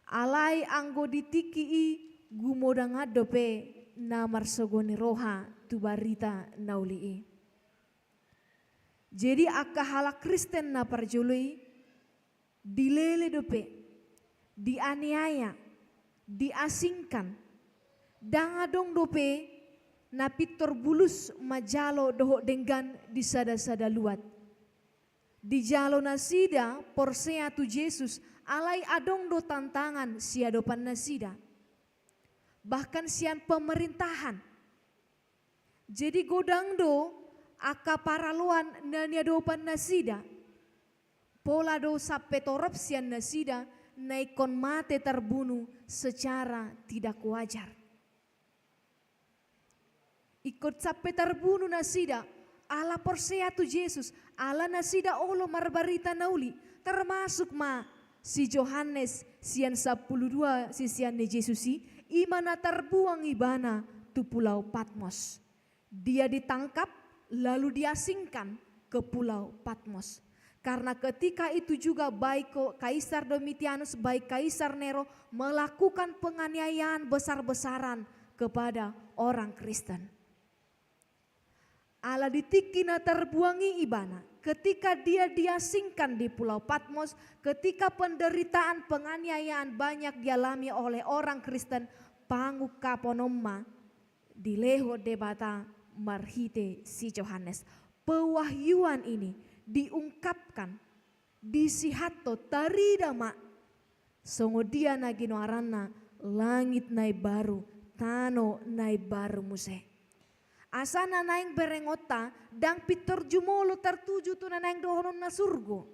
Alai anggo ditiki gumodang adope na marsogoni roha tu barita nauli. Jadi akka hala Kristen na parjului dilele dope, dianiaya, diasingkan, dangadong dope na pitor bulus majalo doho denggan di sada-sada luat. Di jalo nasida porsea tu Yesus alai adong do tantangan siadopan nasida. Bahkan sian pemerintahan. Jadi godang do aka paraluan naniadopan nasida. Pola do sapetorop sian nasida naikon mate terbunuh secara tidak wajar. Ikut sape terbunuh nasida ala porsea tu Yesus, ala nasida olo marbarita nauli, termasuk ma si Yohanes sian 12 si sian ni Yesusi, imana terbuang ibana tu pulau Patmos. Dia ditangkap lalu diasingkan ke pulau Patmos. Karena ketika itu juga baik Kaisar Domitianus, baik Kaisar Nero melakukan penganiayaan besar-besaran kepada orang Kristen. Ala ditikina terbuangi ibana ketika dia diasingkan di pulau Patmos, ketika penderitaan penganiayaan banyak dialami oleh orang Kristen, pangu kaponomma dileho debata marhite si Yohanes. Pewahyuan ini diungkapkan disihatto tarida ma. Songo dia na gino arana langit nai baru, tano nai baru muse. Asa nanaing berengota dang pitor jumolo tertuju tu nanaing dohonon na surgo.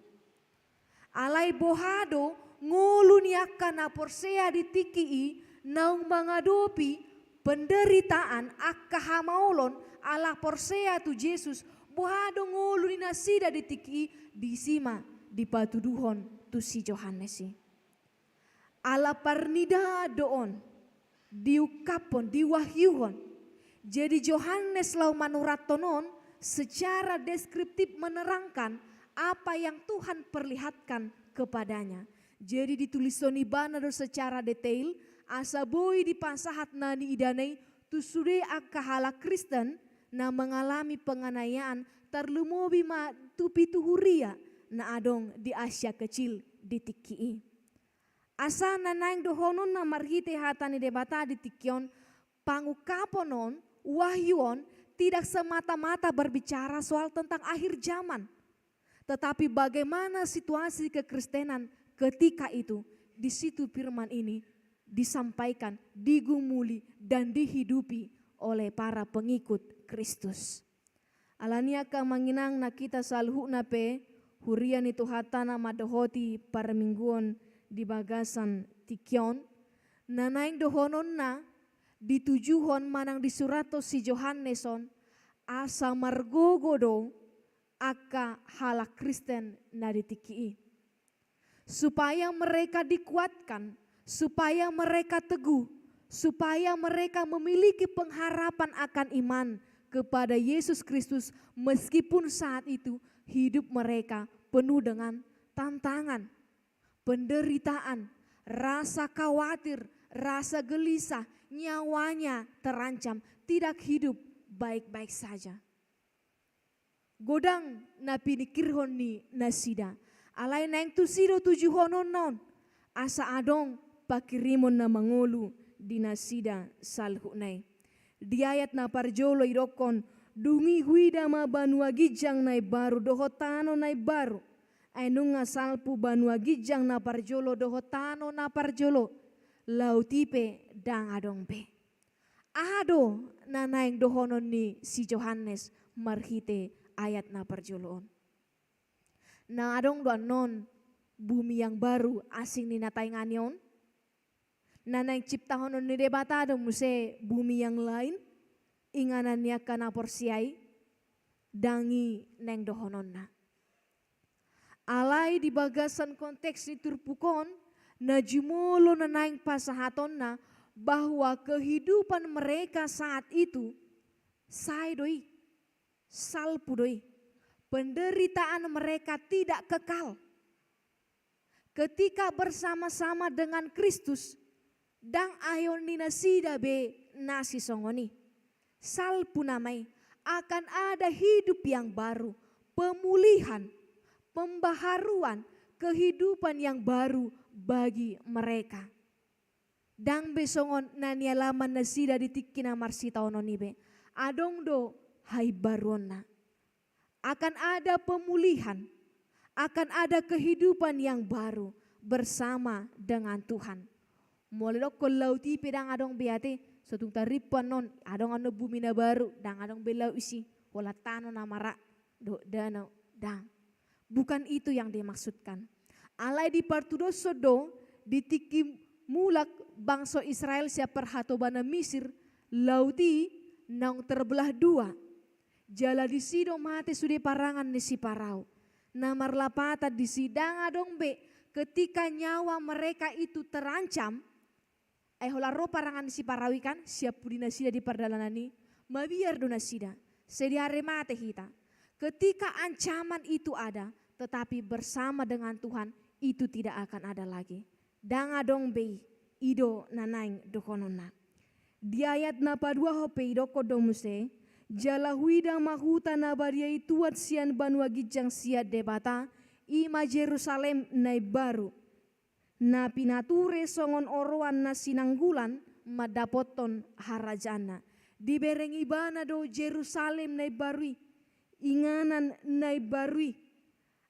Alai bohado ngulu niaka na porsea ditikii naung mangadopi penderitaan akka hamaolon ala porsea tu Yesus. Bohado ngulu ni nasida ditikii disima di patuduhon tu si Johannesi. Ala parnida doon diukapon diwahyuhon. Jadi Yohanes lau manuratonon secara deskriptif menerangkan apa yang Tuhan perlihatkan kepadanya. Jadi ditulisoni bana secara detail asa boy di pasahat nani idanei tu sude akahala Kristen na mengalami penganiayaan terlumobi ma tupi tuhuria na adong di Asia kecil di Tikii. Asa nanaing dohonon na marhite hatani debata di Tikion pangukaponon wahyuon tidak semata-mata berbicara soal tentang akhir zaman. Tetapi bagaimana situasi kekristenan ketika itu, di situ firman ini disampaikan, digumuli dan dihidupi oleh para pengikut Kristus. Alania ka manginang na kita salhu na pe, hurian itu hatana madohoti para mingguon di bagasan Tikion, nanaing dohonon na ditujuhon manang disurato si Johanneson asa margogodo aka halak Kristen na ditikii. Supaya mereka dikuatkan, supaya mereka teguh, supaya mereka memiliki pengharapan akan iman kepada Yesus Kristus meskipun saat itu hidup mereka penuh dengan tantangan, penderitaan, rasa khawatir, rasa gelisah, nyawanya terancam, tidak hidup baik-baik saja. Godang na pinikirhon ni nasida, alay na yung tusido tujuhonon non, asa adong pakirimon na mangulu di nasida salhunay. Diayat na parjolo irokon, dungi huida ma banuagijang na baru, dohotano na baru, ay nung nga salpu banuagijang na parjolo, dohotano na parjolo, lautipe dang adong pe. Ado na naing dohonon ni si Johannes marhite ayat na parjoloon. Na adong doan non bumi yang baru asing ni nataingan yon. Na naing ciptahonon ni debata adong muse bumi yang lain. Inganan niya ka na porsiay dangi neng dohonon na. Alay di bagasan konteks ni turpukon na jumulo na naing pasahaton na bahwa kehidupan mereka saat itu say doi, salpu doi. Penderitaan mereka tidak kekal. Ketika bersama-sama dengan Kristus dang ayon nina sida be nasi songoni. Salpu namai akan ada hidup yang baru, pemulihan, pembaharuan, kehidupan yang baru bagi mereka. Dang besongon nania laman nasida ditikina marsita ononibe. Adong do hai barona. Akan ada pemulihan, akan ada kehidupan yang baru bersama dengan Tuhan. Mulai kalau lauti pedang adong beate, sotung taripan non adong anu bumi na baru, dang adong belau isi, wala tano na mara, do danau dang. Bukan itu yang dimaksudkan. Alai di partudos sodo ditiki mulak bangsa Israel siapa perhatobana Misir, lauti nang terbelah dua. Jala di sido mate sudah parangan ni si parau. Namar lapata di sidang adong be ketika nyawa mereka itu terancam. Holaro parangan si parau ikan siap pudina sida di perdalanani. Mabiar dona sida. Sediare mate hita. Ketika ancaman itu ada tetapi bersama dengan Tuhan itu tidak akan ada lagi. Dang adong be ido nanaing dokonona. Di ayat napa dua hope idoko domuse. Jala huida mahuta na baria ituat sian banuagijang siat debata ima Jerusalem nai baru. Na pinature songon oroan na sinanggulan madapoton harajana. Dibereng ibana do Jerusalem nai barui. Inganan nai barui.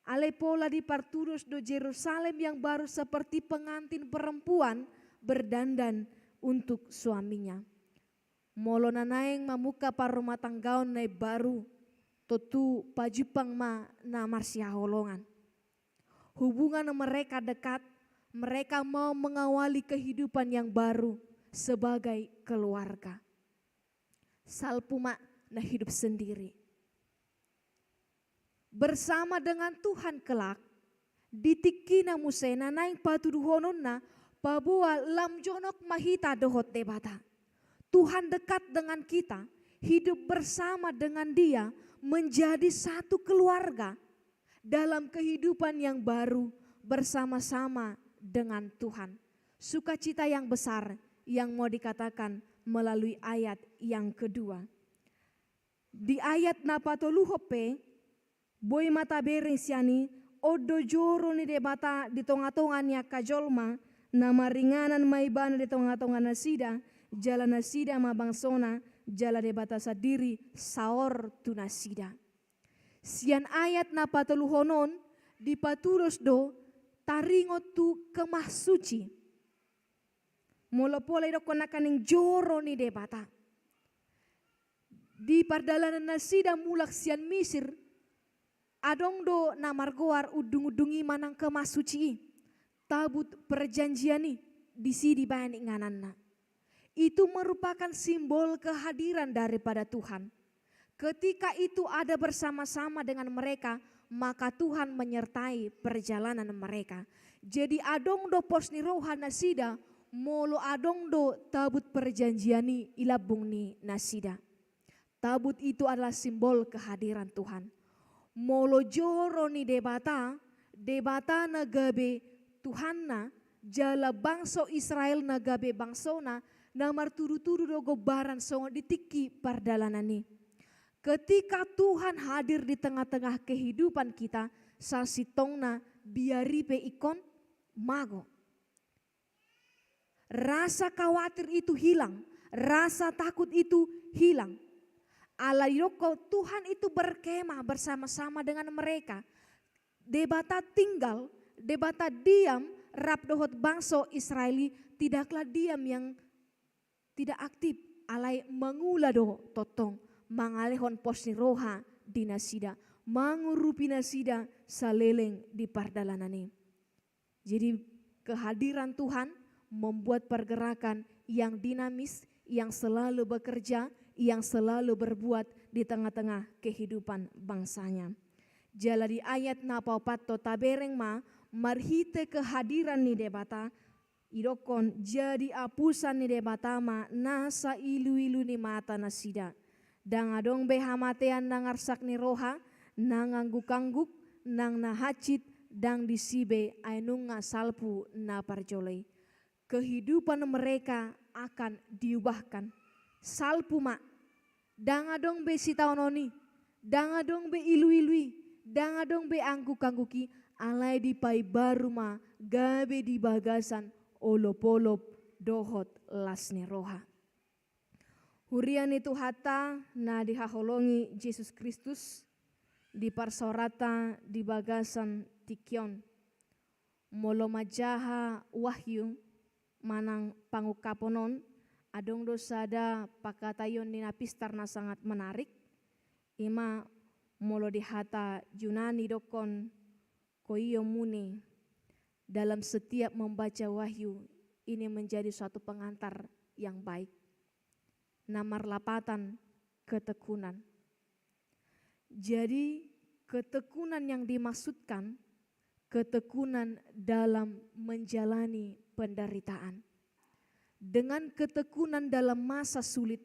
Ale pola di parturus do Yerusalem yang baru seperti pengantin perempuan berdandan untuk suaminya. Molo nanaeng mamuka par rumah tanggaon na baru totu pajupang ma na marsia holongan. Hubungan mereka dekat, mereka mau mengawali kehidupan yang baru sebagai keluarga. Salpuma na hidup sendiri. Bersama dengan Tuhan kelak, ditikina musena naing patuduhonon na pabual lam jonok mahita dohot debata. Tuhan dekat dengan kita, hidup bersama dengan Dia, menjadi satu keluarga dalam kehidupan yang baru bersama-sama dengan Tuhan. Sukacita yang besar yang mau dikatakan melalui ayat yang kedua. Di ayat napatoluhope, boy mata bereng siani, odo joro ni debata di tonga-tongannya kajolma, nama ringanan maibana di tonga-tongan nasida, jalan nasida mabangsona, jala debata sadiri saor tu nasida. Sian ayat napatoluhonon, di paturos do, taringot tu kemah suci. Molo pola iro konakaning joro ni debata. Di pardalanan nasida mulak sian misir, adong do na margoar udung-udungi manang kemah suci. Tabut perjanjian di sidi bani ngananna. Itu merupakan simbol kehadiran daripada Tuhan. Ketika itu ada bersama-sama dengan mereka, maka Tuhan menyertai perjalanan mereka. Jadi adong do posni roha nasida, molo adong do tabut perjanjiani ilabung ni nasida. Tabut itu adalah simbol kehadiran Tuhan. Molo joro ni debata nagabe Tuhanna, jala bangso Israel nagabe bangsona, namar turu-turu do gobaran songo ditiki pardalanani. Ketika Tuhan hadir di tengah-tengah kehidupan kita, sasitongna biaripe ikon mago. Rasa khawatir itu hilang, rasa takut itu hilang. Allah yoko Tuhan itu berkemah bersama-sama dengan mereka. Debata tinggal, debata diam, rap dohot bangso Israeli tidaklah diam yang tidak aktif. Alai mengula do totong, mangalehon posni roha di nasida, mangurupi nasida saleleng di pardalanani. Jadi kehadiran Tuhan membuat pergerakan yang dinamis, yang selalu bekerja, yang selalu berbuat di tengah-tengah kehidupan bangsanya. Jala di ayat napapato tabereng ma marhite kehadiran ni debata, idokon jadi apusan ni debata ma nasa ilu-ilu ni mata nasida. Dang adong behamatean nangarsak ni roha, nangangguk-angguk, nang nahacit, dang disibe ainunga salpu na parjolei. Kehidupan mereka akan diubahkan. Salpu mak, dangadong be sitaononi, dangadong be ilu-ilui, dangadong be angguk-angguki, alai di pai baru ma, gabe di bagasan, olop-olop, dohot lasne roha. Hurian itu hata na dihaholongi Yesus Kristus, di parsorata di bagasan tikion, molo majaha wahyu, manang pangukaponon, adong dosada pakatayon ni napistar na sangat menarik. Ima molo dihata Yunani dokon koiyo muni. Dalam setiap membaca wahyu ini menjadi suatu pengantar yang baik. Namar lapatan ketekunan. Jadi ketekunan yang dimaksudkan ketekunan dalam menjalani penderitaan. Dengan ketekunan dalam masa sulit,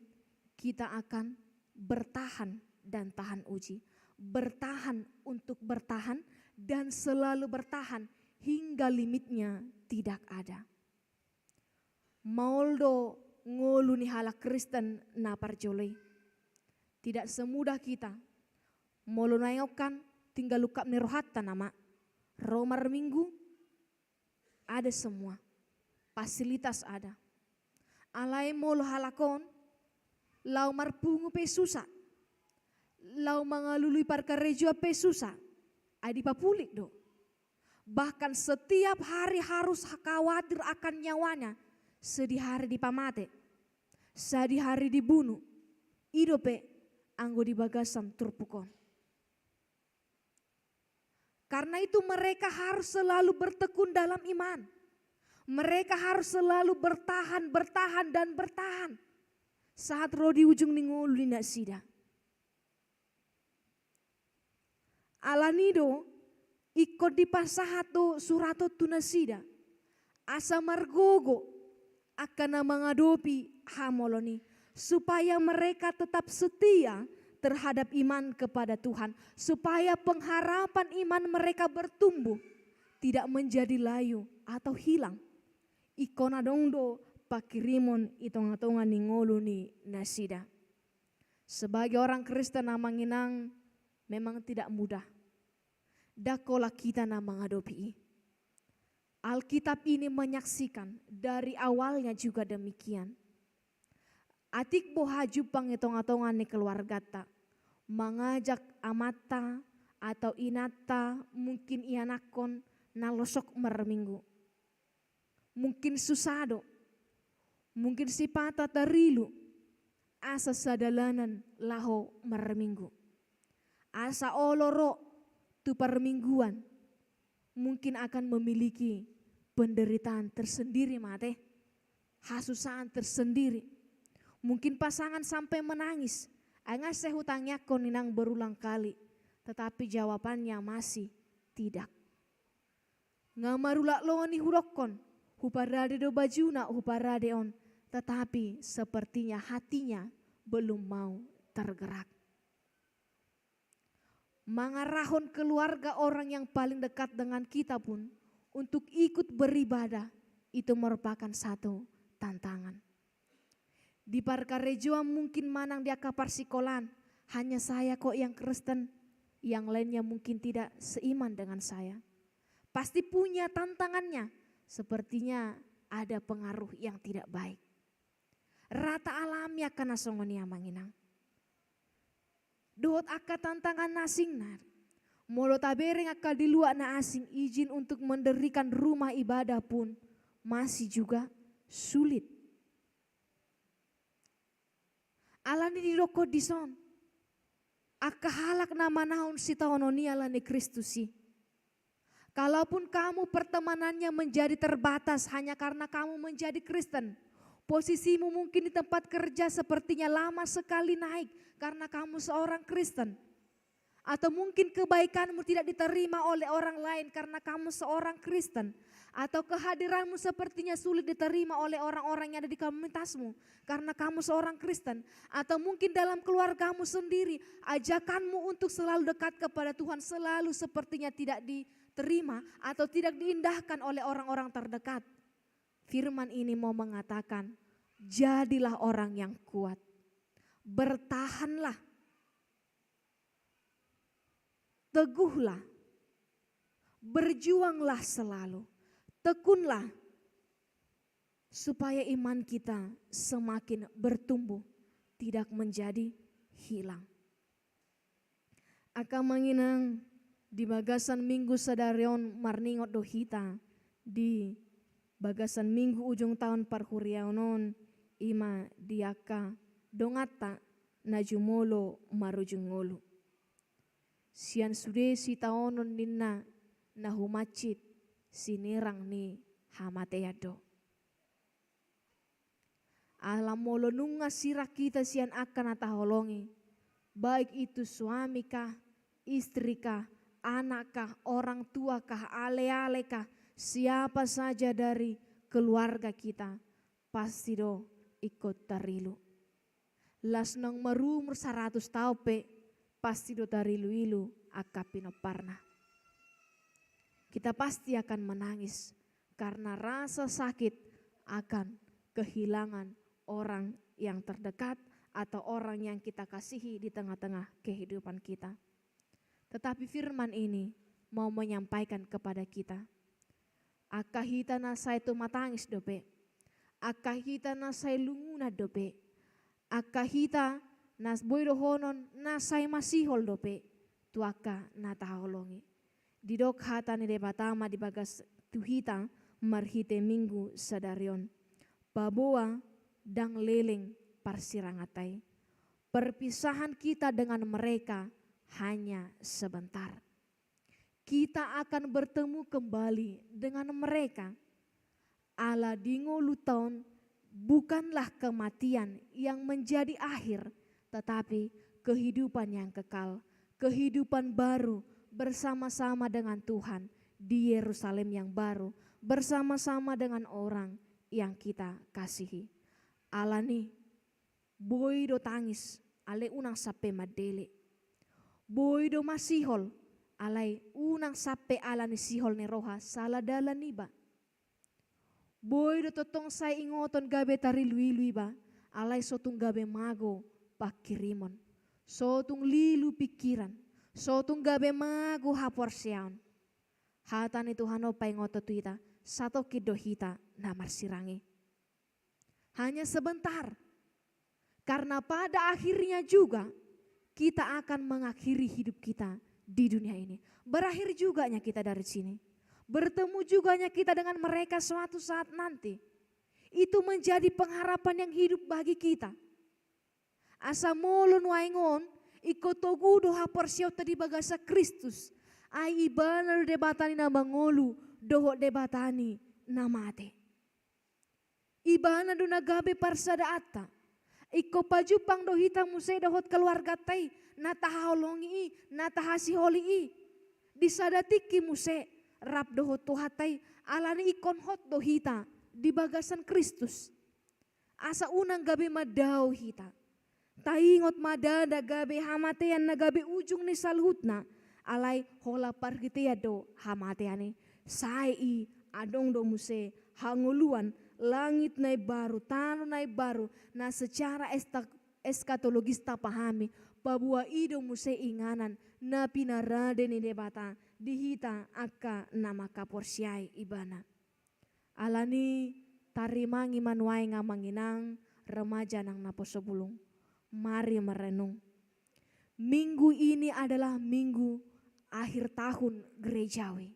kita akan bertahan dan tahan uji. Bertahan untuk bertahan dan selalu bertahan hingga limitnya tidak ada. Mauldo ngolu ni halak Kristen na parjolei. Tidak semudah kita. Molo nayokan tinggal lukap ni rohatta nama. Romar minggu ada semua. Fasilitas ada. Alai molo halakon, lau marpungu pe susah, lau mangalului parkarejo pe susah, adi papulik do. Bahkan setiap hari harus khawatir akan nyawanya. Sedi hari dipamate, sedi hari dibunuh, idope anggo di bagasan turpukon. Karena itu mereka harus selalu bertekun dalam iman. Mereka harus selalu bertahan dan bertahan. Saat roh di ujung ningolu di nasida. Alanido ikut di pasahato surato tunasida. Asa margogo akan mengadopi hamoloni. Supaya mereka tetap setia terhadap iman kepada Tuhan. Supaya pengharapan iman mereka bertumbuh. Tidak menjadi layu atau hilang. Ikona dongdo pakirimon itonga-tonga ningolu ni nasida. Sebagai orang Kristen namanginang memang tidak mudah. Dakola kita na mengadopi. Alkitab ini menyaksikan dari awalnya juga demikian. Atik bohaju pangitonga-tonga ni keluarga ta. Mengajak amata atau inata mungkin ianakon nalosok merminggu. Mungkin susado. Mungkin sipata tarilu. Asa sadalanan laho merminggu. Asa oloro tu permingguan. Mungkin akan memiliki penderitaan tersendiri mate. Hasusan tersendiri. Mungkin pasangan sampai menangis. Angas sehutangnya koninang berulang kali. Tetapi jawabannya masih tidak. Ngamarulak loni hurokon. Huparade do bajuna huparade on. Tetapi sepertinya hatinya belum mau tergerak. Mengarahkan keluarga orang yang paling dekat dengan kita pun untuk ikut beribadah itu merupakan satu tantangan. Di Parkarejoa mungkin manang di akapar sikolan, hanya saya kok yang Kristen, yang lainnya mungkin tidak seiman dengan saya. Pasti punya tantangannya, sepertinya ada pengaruh yang tidak baik. Rata alami akan nasongonia manginang. Dohot akka tantangan nasing nar. Molo tabereng akka di luar na asing izin untuk mendirikan rumah ibadah pun masih juga sulit. Alani di roko dison. Akka halak nama naon si taononi alani Kristusi. Kalaupun kamu pertemanannya menjadi terbatas hanya karena kamu menjadi Kristen. Posisimu mungkin di tempat kerja sepertinya lama sekali naik karena kamu seorang Kristen. Atau mungkin kebaikanmu tidak diterima oleh orang lain karena kamu seorang Kristen. Atau kehadiranmu sepertinya sulit diterima oleh orang-orang yang ada di komunitasmu karena kamu seorang Kristen. Atau mungkin dalam keluargamu sendiri ajakanmu untuk selalu dekat kepada Tuhan selalu sepertinya tidak diterima atau tidak diindahkan oleh orang-orang terdekat. Firman ini mau mengatakan, jadilah orang yang kuat, bertahanlah, teguhlah, berjuanglah selalu, tekunlah, supaya iman kita semakin bertumbuh, tidak menjadi hilang. Aka manginang di bagasan minggu sadarion marningot dohita di bagasan minggu ujung tahun parhuriaonon ima diaka dongata najumolo marujungolo. Sian sude si taonon ninna nahumacit sinirang ni hamateyado. Alam molo nunga sirah kita sian akan ataholongi. Baik itu suami kah, istri kah, anak kah, orang tua kah, ale-ale kah. Siapa saja dari keluarga kita pasti do ikut tarilu. Las nang marumur 100 taupe pasti do tarilu ilu akapino parna. Kita pasti akan menangis karena rasa sakit akan kehilangan orang yang terdekat atau orang yang kita kasihi di tengah-tengah kehidupan kita. Tetapi firman ini mau menyampaikan kepada kita. Akahita nasay tumatangis dope. Akahita nasay lunguna dope. Akahita nas boyrohonon nasay masihol dope. Tuaka nataholongi. Didok hatani de batama di bagas tuhita marhite minggu sadarion. Baboa dang leleng parsirangatai. Perpisahan kita dengan mereka hanya sebentar. Kita akan bertemu kembali dengan mereka. Ala dingo luton bukanlah kematian yang menjadi akhir, tetapi kehidupan yang kekal, kehidupan baru bersama-sama dengan Tuhan di Yerusalem yang baru, bersama-sama dengan orang yang kita kasihi. Alani boy do tangis ale unang sape madele. Boy do masihol alai unang sape alani sihol ni roha saladala niba. Boy do totong say ingoton gabe tari lui ba alai sotung gabe mago pakirimon. Sotung lilu pikiran, sotung gabe mago hapor siaon. Hatan itu hano pa ingoto tuita satu kidohita namar sirangi. Hanya sebentar. Karena pada akhirnya juga kita akan mengakhiri hidup kita di dunia ini. Berakhir juganya kita dari sini. Bertemu juganya kita dengan mereka suatu saat nanti. Itu menjadi pengharapan yang hidup bagi kita. Asa molon waingon ikotogu doha porsiau tadi bagasa Kristus. Ai ibanar debatani na mangolu doho debatani na mate. Ibana do nagabe parsada atta. Iko pajupang do hitang musay dohot keluarga tay natahaolongi natahasiholi disadatiki musay rap dohot tuhatay alani ikon hot do hita di bagasan Kristus. Asa unang gabi madaw hita. Taingot madada gabi hamatean na gabi ujung ni salhutna alay hola pargitiya do hamateani. Sai adong do musay hanguluan langit naik baru, tanah naik baru. Nah secara eskatologis tak pahami bahwa ido muse inganan na pinarade ni debata dihita aka nama kaporsiai ibana. Alani tarimangi manuai ngamanginang remaja nang napo sebulung. Mari merenung. Minggu ini adalah minggu akhir tahun gerejawi.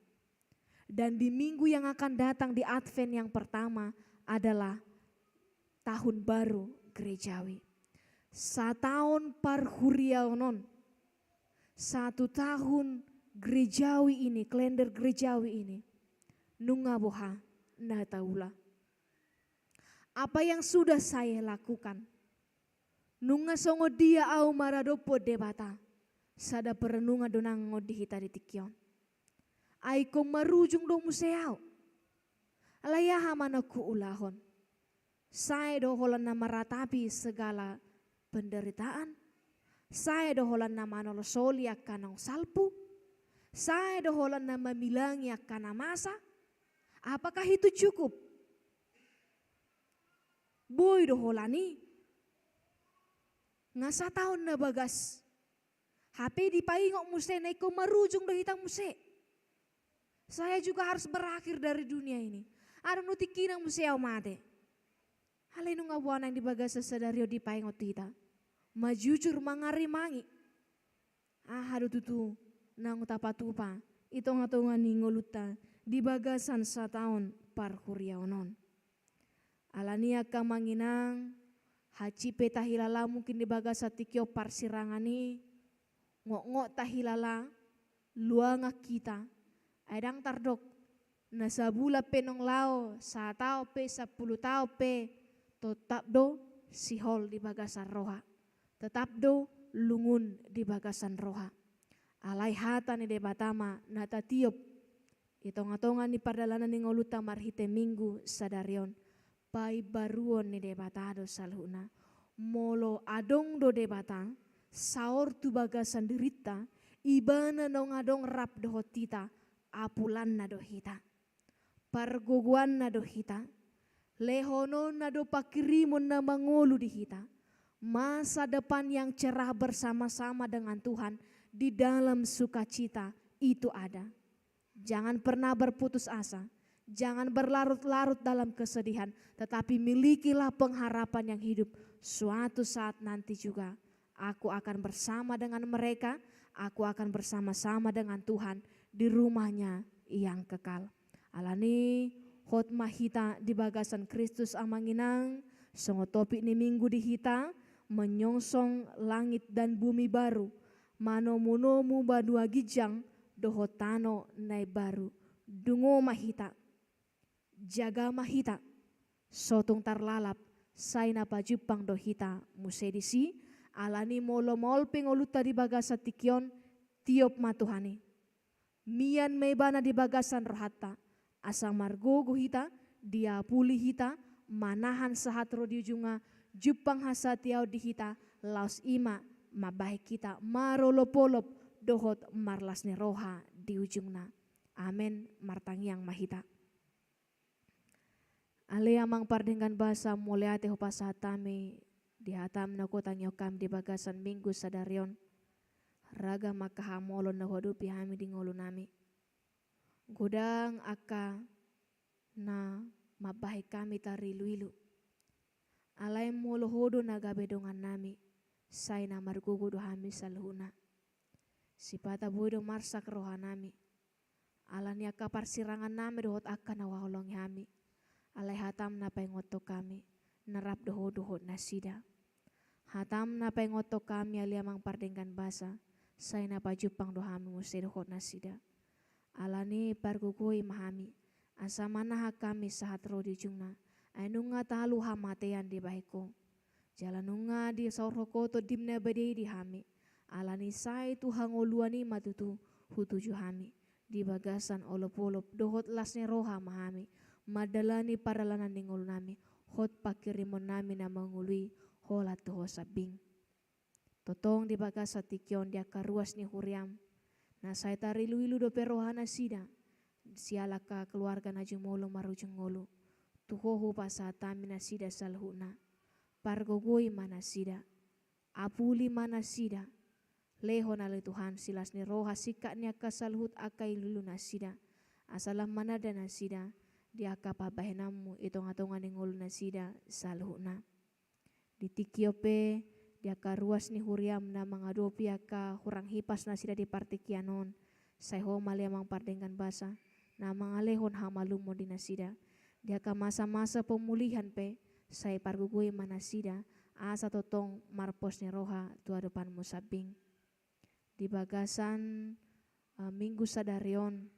Dan di minggu yang akan datang di Advent yang pertama adalah tahun baru gerejawi. Satahun parhuriaonon. 1 tahun gerejawi ini, kalender gerejawi ini. Nunga boha na taula. Apa yang sudah saya lakukan? Nunga songo dia au maradopo debata. Sada perenunga donang ngodihita di tikyon. Aiko marujung do museau. Alayaha manaku ulahon. Saya doholan na maratapi segala penderitaan. Saya doholan na manolosoli akan salpu. Saya doholan na mamilangi akan masa. Apakah itu cukup? Boy doholani. Ngasa tahun na bagas. HP dipaingok muse na iko marujung do hitang muse. Saya juga harus berakhir dari dunia ini. Ada nutikinang museo mate. Halay nung abuan ang dibaga sa sadario di paingot tita. Majujur mangarimangi. Hado tutu nang tapatupa. Itong atungan ni ngoluta. Dibagasan sa taon parhuriaonon. Alania ka manginang. Hacipe tahilala mungkin dibaga sa tikyo parsirangani. Ngok-ngok tahilala. Luanga kita. Adang tardok. Nasa bula penong lao, 1 tao pe, 10 tao pe, tetap do sihol di bagasan roha. Tetap do lungun di bagasan roha. Alay hata ni debatama natatiop. Itong-atongan ni pardalanan ni ngoluta marhite minggu sadarion. Pai baruon ni debatado salhuna. Molo adong do debatang, saor tu bagasan dirita, ibana nong adong rap do hotita, apulan na do hita. Parguguan na do hita, lehonon na do pakirimon na mangulu di hita. Masa depan yang cerah bersama-sama dengan Tuhan di dalam sukacita itu ada. Jangan pernah berputus asa, jangan berlarut-larut dalam kesedihan, tetapi milikilah pengharapan yang hidup. Suatu saat nanti juga aku akan bersama dengan mereka, aku akan bersama-sama dengan Tuhan di rumahnya yang kekal. Alani hot mahita di bagasan Kristus amanginang, songo topik ni minggu di hita, menyongsong langit dan bumi baru, mano-monomu badua gijang, dohotano nai baru, dungo mahita, jaga mahita, sotong tarlalap, saina pajupang dohita musedisi, alani molo-mol pengoluta di bagasa tikion, tiop matuhani. Mian mebana di bagasan rohata, asang margogo hita, dia puli hita, manahan sahatro di ujunga, jupang hasatiau di hita, laos ima, mabaik kita, marolopolop, dohot marlasne roha di ujungna. Amen, martangiang mahita. Ale amang pardengkan bahasa muleate hopasa hatame, di hatam na kota nyokam di bagasan minggu sadarion, raga makahamolon na huadupi hami di ngolo nami. Godang aka na mabahay kami tari luilu. Alay molo hodo na gabedongan nami, say na margugudo hami sa luhuna. Sipata buido marsak roha nami. Alani aka parsirangan nami dohot aka na wahulong hami. Alay hatam na paingoto kami, narap dohot na sida. Hatam na paingoto kami aliamang pardengkan basa, say na pajupang dohami musti dohot na sida. Alani pargugui mahami, asa manaha kami sahat rodi jungna, anunga talu hamatean di bahiko. Jalanunga di saurhokoto dimna badai di hami, alani sai Tuhan oluani matutu hutuju hami. Di bagasan olop-olop dohot lasne roha mahami, madalani paralanan ningol nami, hot pakirimon nami na mangului holat toho sabing. Totong di bagasa tikion dia karuas ni huriam, na saya tari luilu do perohana sida, sialaka keluarga na jumolo marujung ngolu, tuhohu pasatami na sida salhuna, pargogoi mana sida, apuli mana sida, leho na le Tuhan silas ni roha sikak ni akasalhut akai lulu na sida, asalam mana dan na sida, dia kapabahenamu itong-atongan ni ngolu na sida salhuna. Di tikiope, dia karuas ni huriam na mangadopi aka hurang hipas na sida di partikianon, sayho maliamang pardengkan basa, na mangalehon hamalumon di nasida, dia ka masa-masa pemulihan pe, say pargugui manasida, asa totong marpos ni roha tua depan musabing. Di bagasan minggu sadarion,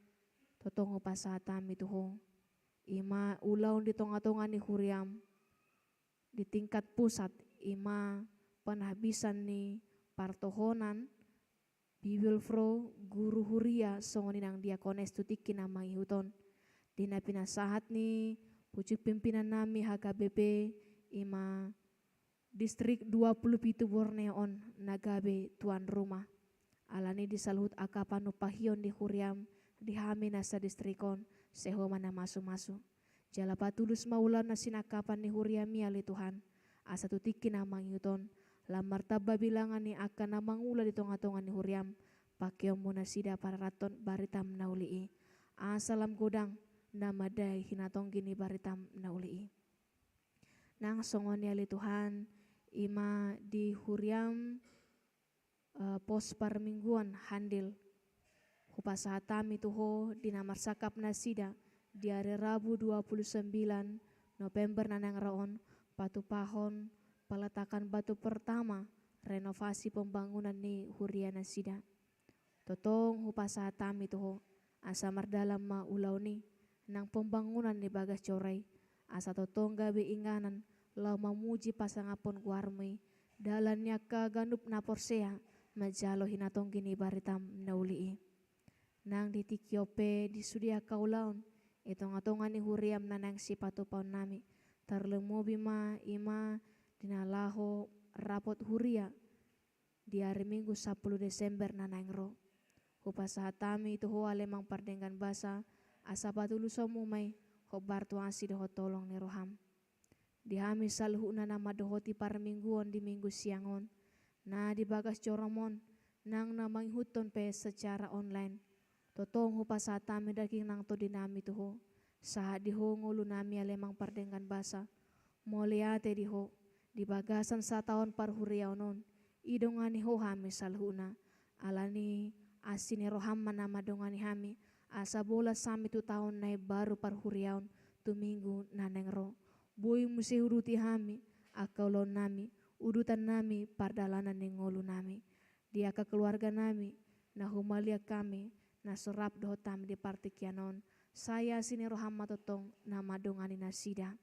totong upasatam itu ho, ima ulaun di tonga-tonga ni huriam, di tingkat pusat ima penhabisan ni partohonan Bibilfro guru huria songoninang diakones tutikin nama ihuton dina pinasahat ni pucuk pimpinan nami HKBP ima distrik 27 Borneon nagabe tuan rumah alani disalut akapan upahion di huriam di hamina sa distrikon seho mana masu-masu jalapa tulus maulan na sinakapan ni huriam miali Tuhan asa tutikin nama ihuton lamar tabba bilangan ni akan namang ula di tonga-tonga ni huriam pakiom muna sida para raton baritam naulii asalam godang namadai hinatong gini baritam naulii nang songon yali Tuhan ima di huriam pos parmingguan handil hupasahatam itu ho di namar sakap nasida di hari Rabu 29 November nanang raon patupahon peletakan batu pertama renovasi pembangunan ni huriana sida. Totong hupasahatam itu ho asa mardalam ma ulau ni nang pembangunan ni bagas corai asa totong gabe inganan lau mamuji pasangapon guarmei dalannya ka ganup naporsea majalo hinatong gini baritam naulii. Nang di tikiope di sudia kaulaun itong-atongan ni huriam nanang si patupaun nami tarlemobi ma ima dinalaho rapot huria di hari Minggu 10 Desember nanangro. Hupasahatami itu ho alemang pardengkan basa asa patulusomu may hobar tuasi doho tolong ni roham. Di hami salhuna nama dohoti parmingguon di minggu siangon. Na di bagas coromon nang namang huton pe secara online. Totong hupasahatami daging nang to dinami tu ho. Saat di ho ngulu nami alemang pardengkan basa. Moliate di ho. Di bagasan sa tahun parhuriaw non idongani ho hami salhuna alani asini roham nama dongani hami, asa bola sami tu tahun nai baru parhuriaun tu minggu naneng ro. Boi musi uruti hami, akaulo nami, urutan nami pardalanan nengolu nami. Dia ke keluarga nami, na humalia kami, na serap dohotam di partikianon. Saya sini roham matotong nama dongani nasida.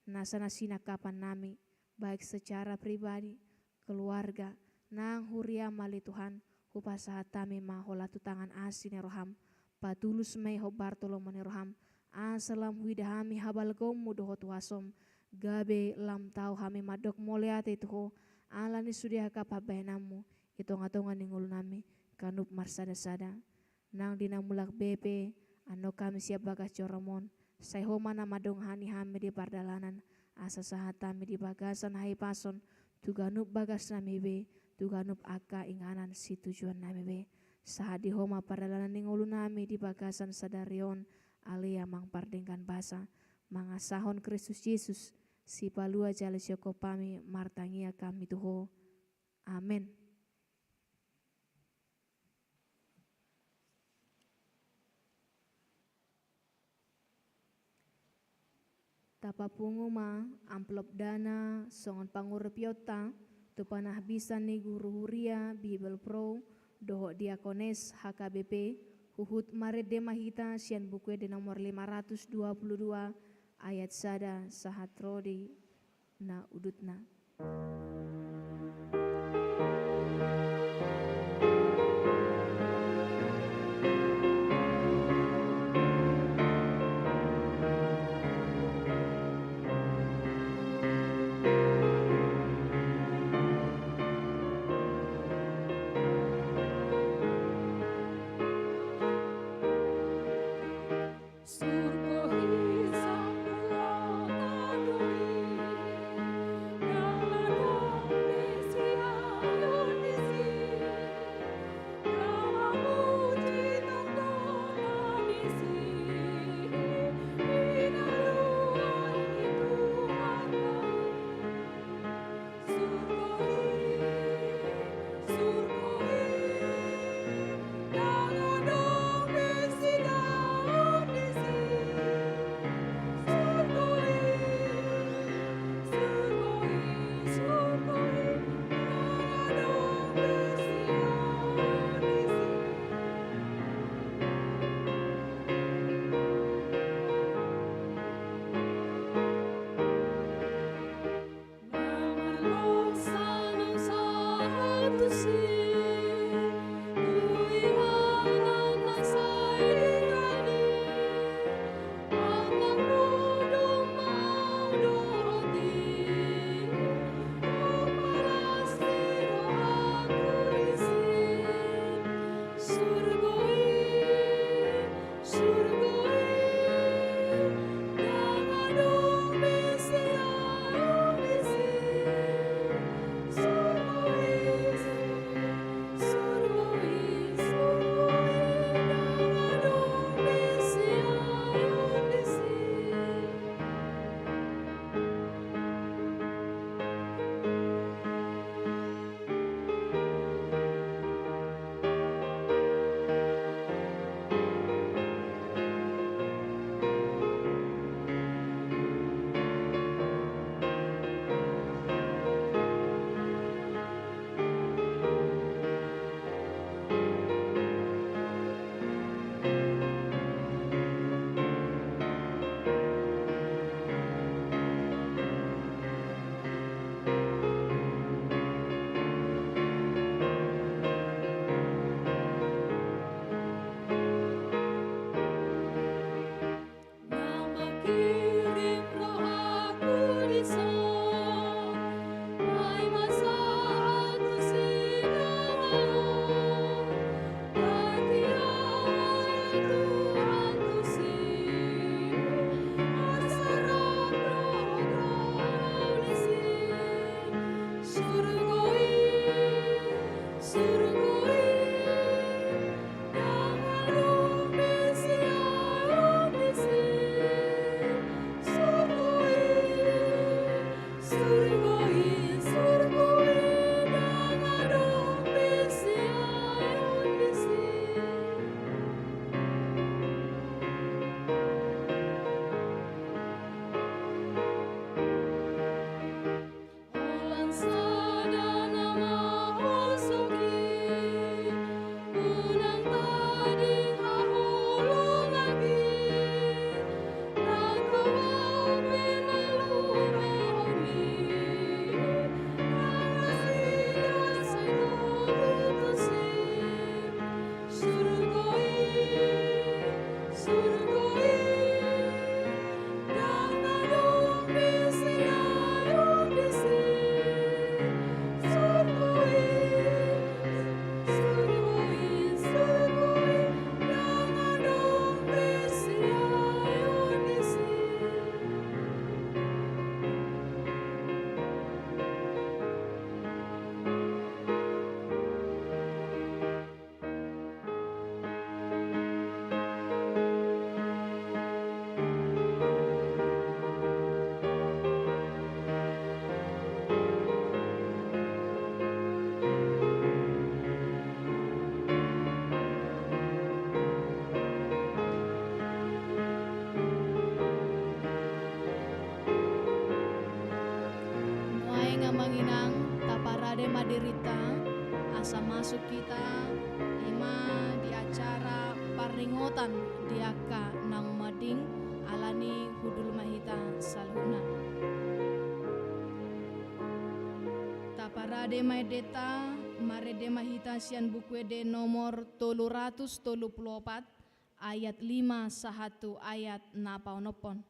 Nasa nasina kapan nami, baik secara pribadi, keluarga, nang huria mali Tuhan, hupasahatami mahola tu tangan asini roham, patulus mei ho Bartolomone roham, asalam huidahami habal gomu doho tuasom, gabe lam tau hami madok moleate tuho, alani sudia kapabainamu, itonga-tonga ningulu nami, kanup marsada-sada, nang dinamulak bepe, ano kami siap bagas joromon, saya mana madong hani hami di pardalanan, asa sahatami di bagasan hai pason, tuganup bagas nami be, tuganup aka inganan si tujuan nami be. Saat di homa pardalanan ningulu nami di bagasan sadarion, alia mang pardengkan basa, mangasahon Kristus Yesus, si palua jale syoko pami martangia kami tuho. Amin. Tapa punguma amplop dana songon pangurepiota tu panah bisa ni guru huria Bible Pro doho diakones HKBP huhut maret demahita sian buku de nomor 522 ayat sada sahat rodi na udutna. Surga hisap belakang doi, derita asa masuk kita ima di acara paringotan diaka nang mading alani hudul mahita salhuna. Taparade maedeta marede mahita sian bukwede nomor 334 ayat 5 sahatu ayat napaunopon.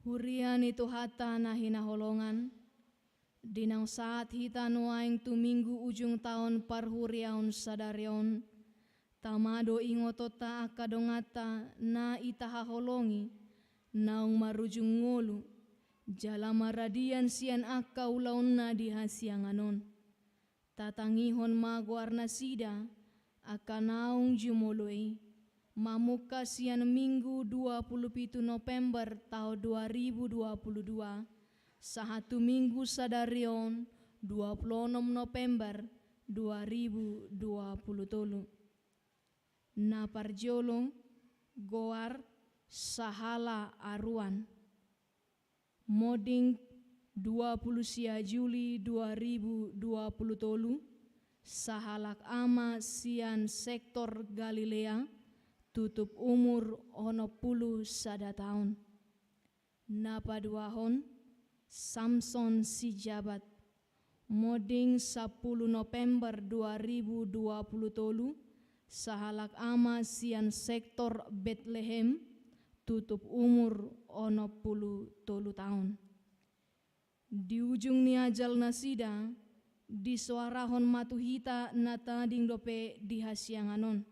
Hurian itu hata na hinaholongan, dinang saat hita nuaing tuminggu ujung tahun parhuriaun sadarion, tamado ingotota akadongata na itahaholongi, naung marujung ngolu, jalama radian sian aka ulaun na dihasianganon. Tatangihon maguarna sida, aka naung jumoloi, mamuka sian Minggu 27 November tahun 2022 sahatu minggu sadarion 26 November 2023 na parjolo goar sahala aruan moding 20 Juli 2023 sahalak ama sian sektor Galilea tutup umur 60 sada tahun. Napaduahon Samson si jabat moding 10 November 2023 sahalak ama sian sektor Bethlehem tutup umur 60 tahun. Di ujung ni ajal nasida di suarahon matuhita natading dope di hasianganon.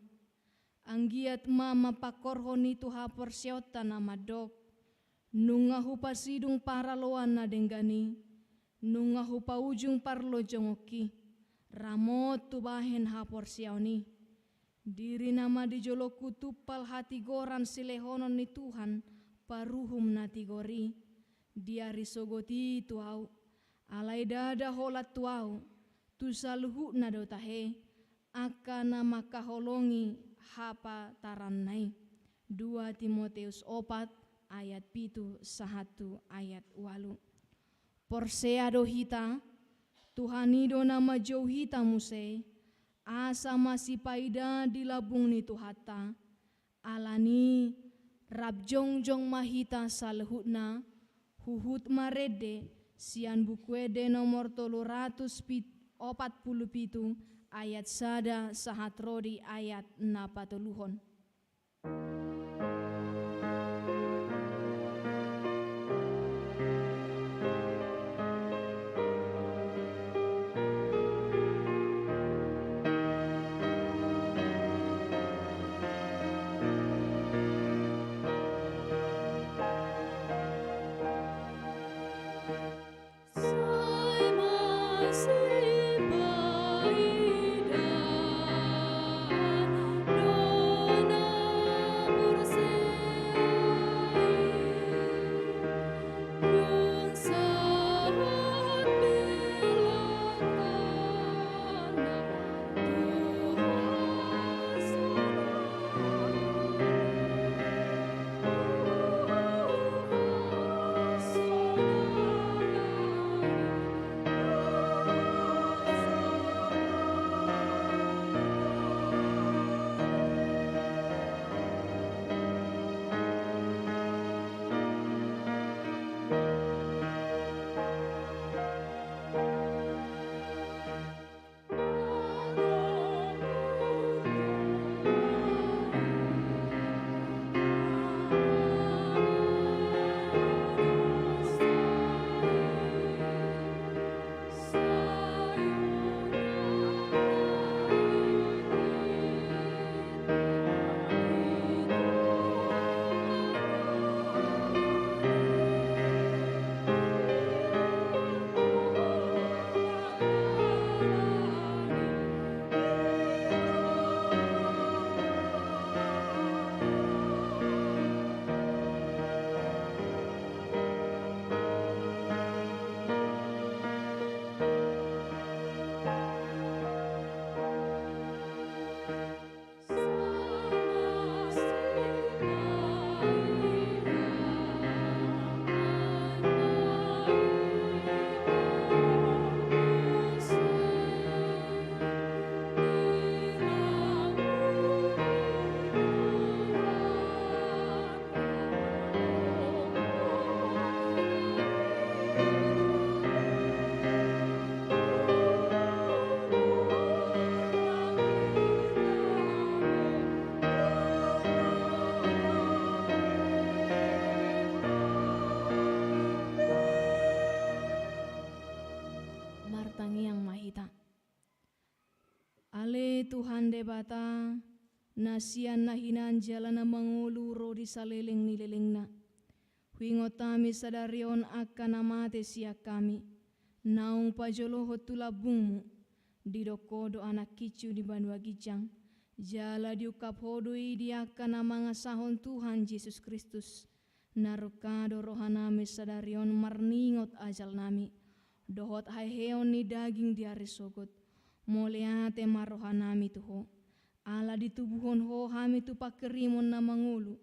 Anggiat mama pakorhon itu hapor siota nama dok. Nunga hupa sidung para loan na denggani. Nunga hupa ujung parlo jongoki. Ramot tu bahen hapor siaoni. Diri nama di joloku tupal hati goran silehonon ni Tuhan. Paruhum nati gori. Diari sogoti tuau. Alai dada holat tuau. Tu saluhu na dotahe. Aka nama kaholongi. Hapa tarannai 2 Timoteus 4 ayat 7 sahatu ayat 8 porseado hita Tuhanido nama jauh hita muse asa masih paida di labung ni tuhata alani rabjongjong mahita salhutna huhut marede sian bukwede nomor 347 ayat sada sahat rodi ayat 40. Martangiang mahita. Ale Tuhan debata, nasian na hinanjala na mangulu rodi saliling nililingna. Huingotami sadarion akan amate siya kami. Naung pajoloho tulabungmu, didokodo anak kicu di banua gijang. Jala diukap hodoi di akan amanga sahon Tuhan Yesus Kristus. Narukado rohanami sadarion marningot ajal nami. Dohot haiheon ni daging diare sogot. Moleate marohanami tuho. Ala ditubuhon ho hami tu pakerimon na mangulu.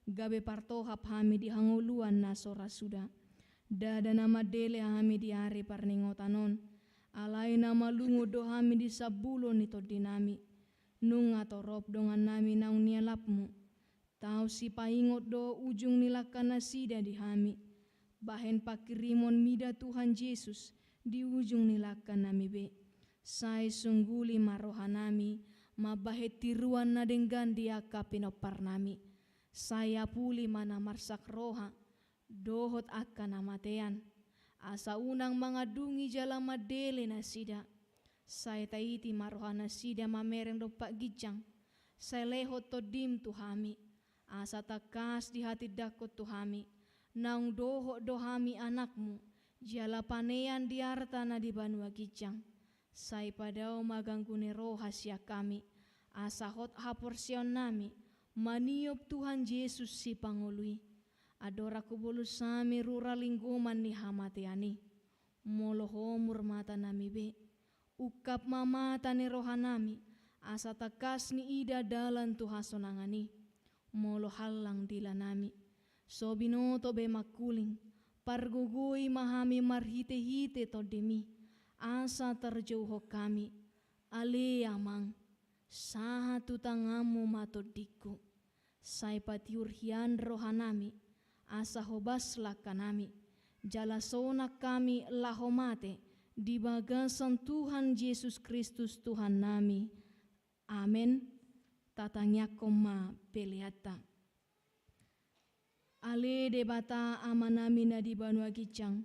Gabe partohap hami di hanguluan na sora suda. Dada nama dele hami di are parningotanon. Alai nama lungo do hami di sabulon ito dinami. Nung atorop dongan nami naung nialapmu. Tau si paingot do ujung nilakan nasida di hami. Bahen pakirimon mida Tuhan Yesus di ujung nilakan nami be. Sai sungguli marohanami mabahet tiruan na denggan dia kapinopar nami. Saya puli mana marsak roha dohot akan amatean. Asa unang mga dungi jala madele na sida. Saya taiti marohana sida mamereng do pak gijang. Saya lehot to dim tuhami. Asa takas di hati dakot tuhami. Naung dohot dohami anakmu. Jala panean di arta na di banua gijang. Saya padao maganggune roha siya kami. Asa hot haporsion nami. Maniop Tuhan Yesus si pangului. Adora kubulu sami rura lingguman ni hamatiani. Moloho murmata nami be. Ukap mamata ni rohanami. Asa takas ni ida dalan tuhasonangani. Molo halang dila nami. So binoto be makuling. Pargugui mahami marhite-hite to demi. Asa terjauh kami. Ale amang. Saha tutangamu matodiku. Sai patiur hian rohanami. Asa hobas lakanami. Jala sona kami lahomate. di bagasan Tuhan Yesus Kristus Tuhan nami. Amen. Tatangnya koma peliata. Ale debata amanami na di banua gicang.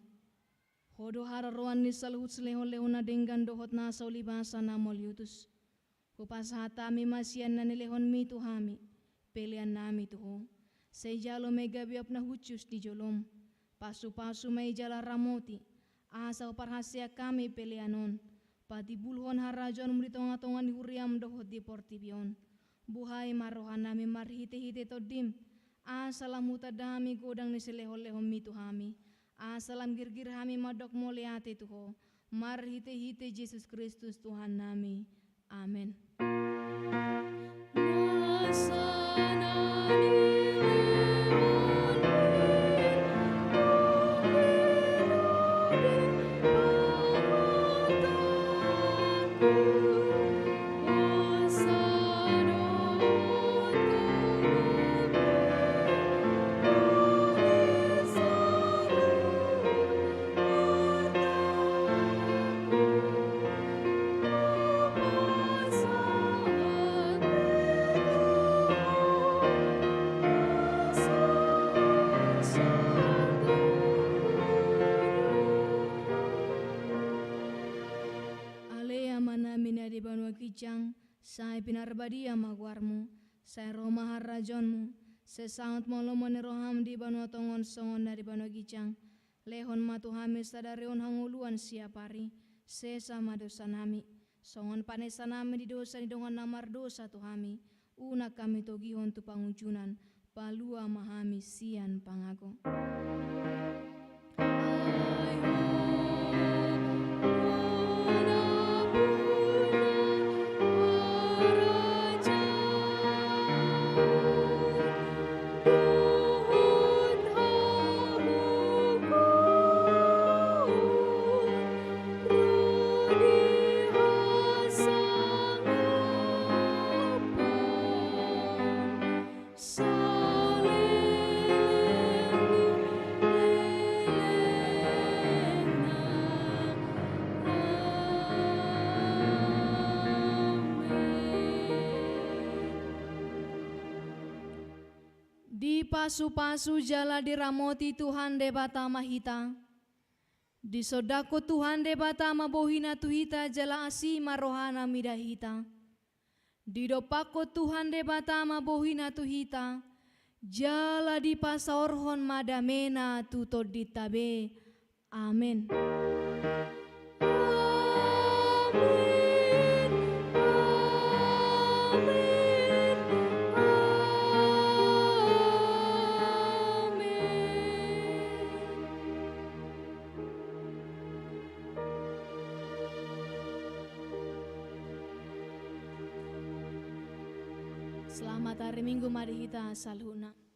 Hodo hararuan ni salhut selehon-lehona denggan dohot nasa ulibasa na moliutus. Kupas hatami masian na nilehon mi tuhami. Pelian nami tuho. Sejalo mega biop na hucus di jolom. Pasu-pasu may jala ramoti. Asa parhasia kami pelianon. Pati bulhon harajon meritonga-tongan di huriam dohot di portibion. Buhay marohan nami marhite-hite todim. Asalam hutadami godang ni selehon-lehon mi tuhami. Asalam girgir hami madok moliate tuho. Marhite-hite Yesus Kristus Tuhan nami. Amen. Saya pinarbadia magwarmu, saya Roma harajonmu, sesangat molo meneroham di banu tongon songon dari banu gicang, lehon matuhami sadarion hanguluan siapari, sesama dosa nami, songon panesa nami di dosa di dongan namar dosa tuhami, una kami togihon tu pangujunan, palua mahami sian pangago. Di pasu-pasu jala diramoti Tuhan debata mahita. Di sodako Tuhan debata mabohina tuhita jala asima rohana midahita. Di dopako Tuhan debata mabohina tuhita. Jala di pasaorhon madamena tutod ditabe. Amen. Selamat hari Minggu mari kita salhuna.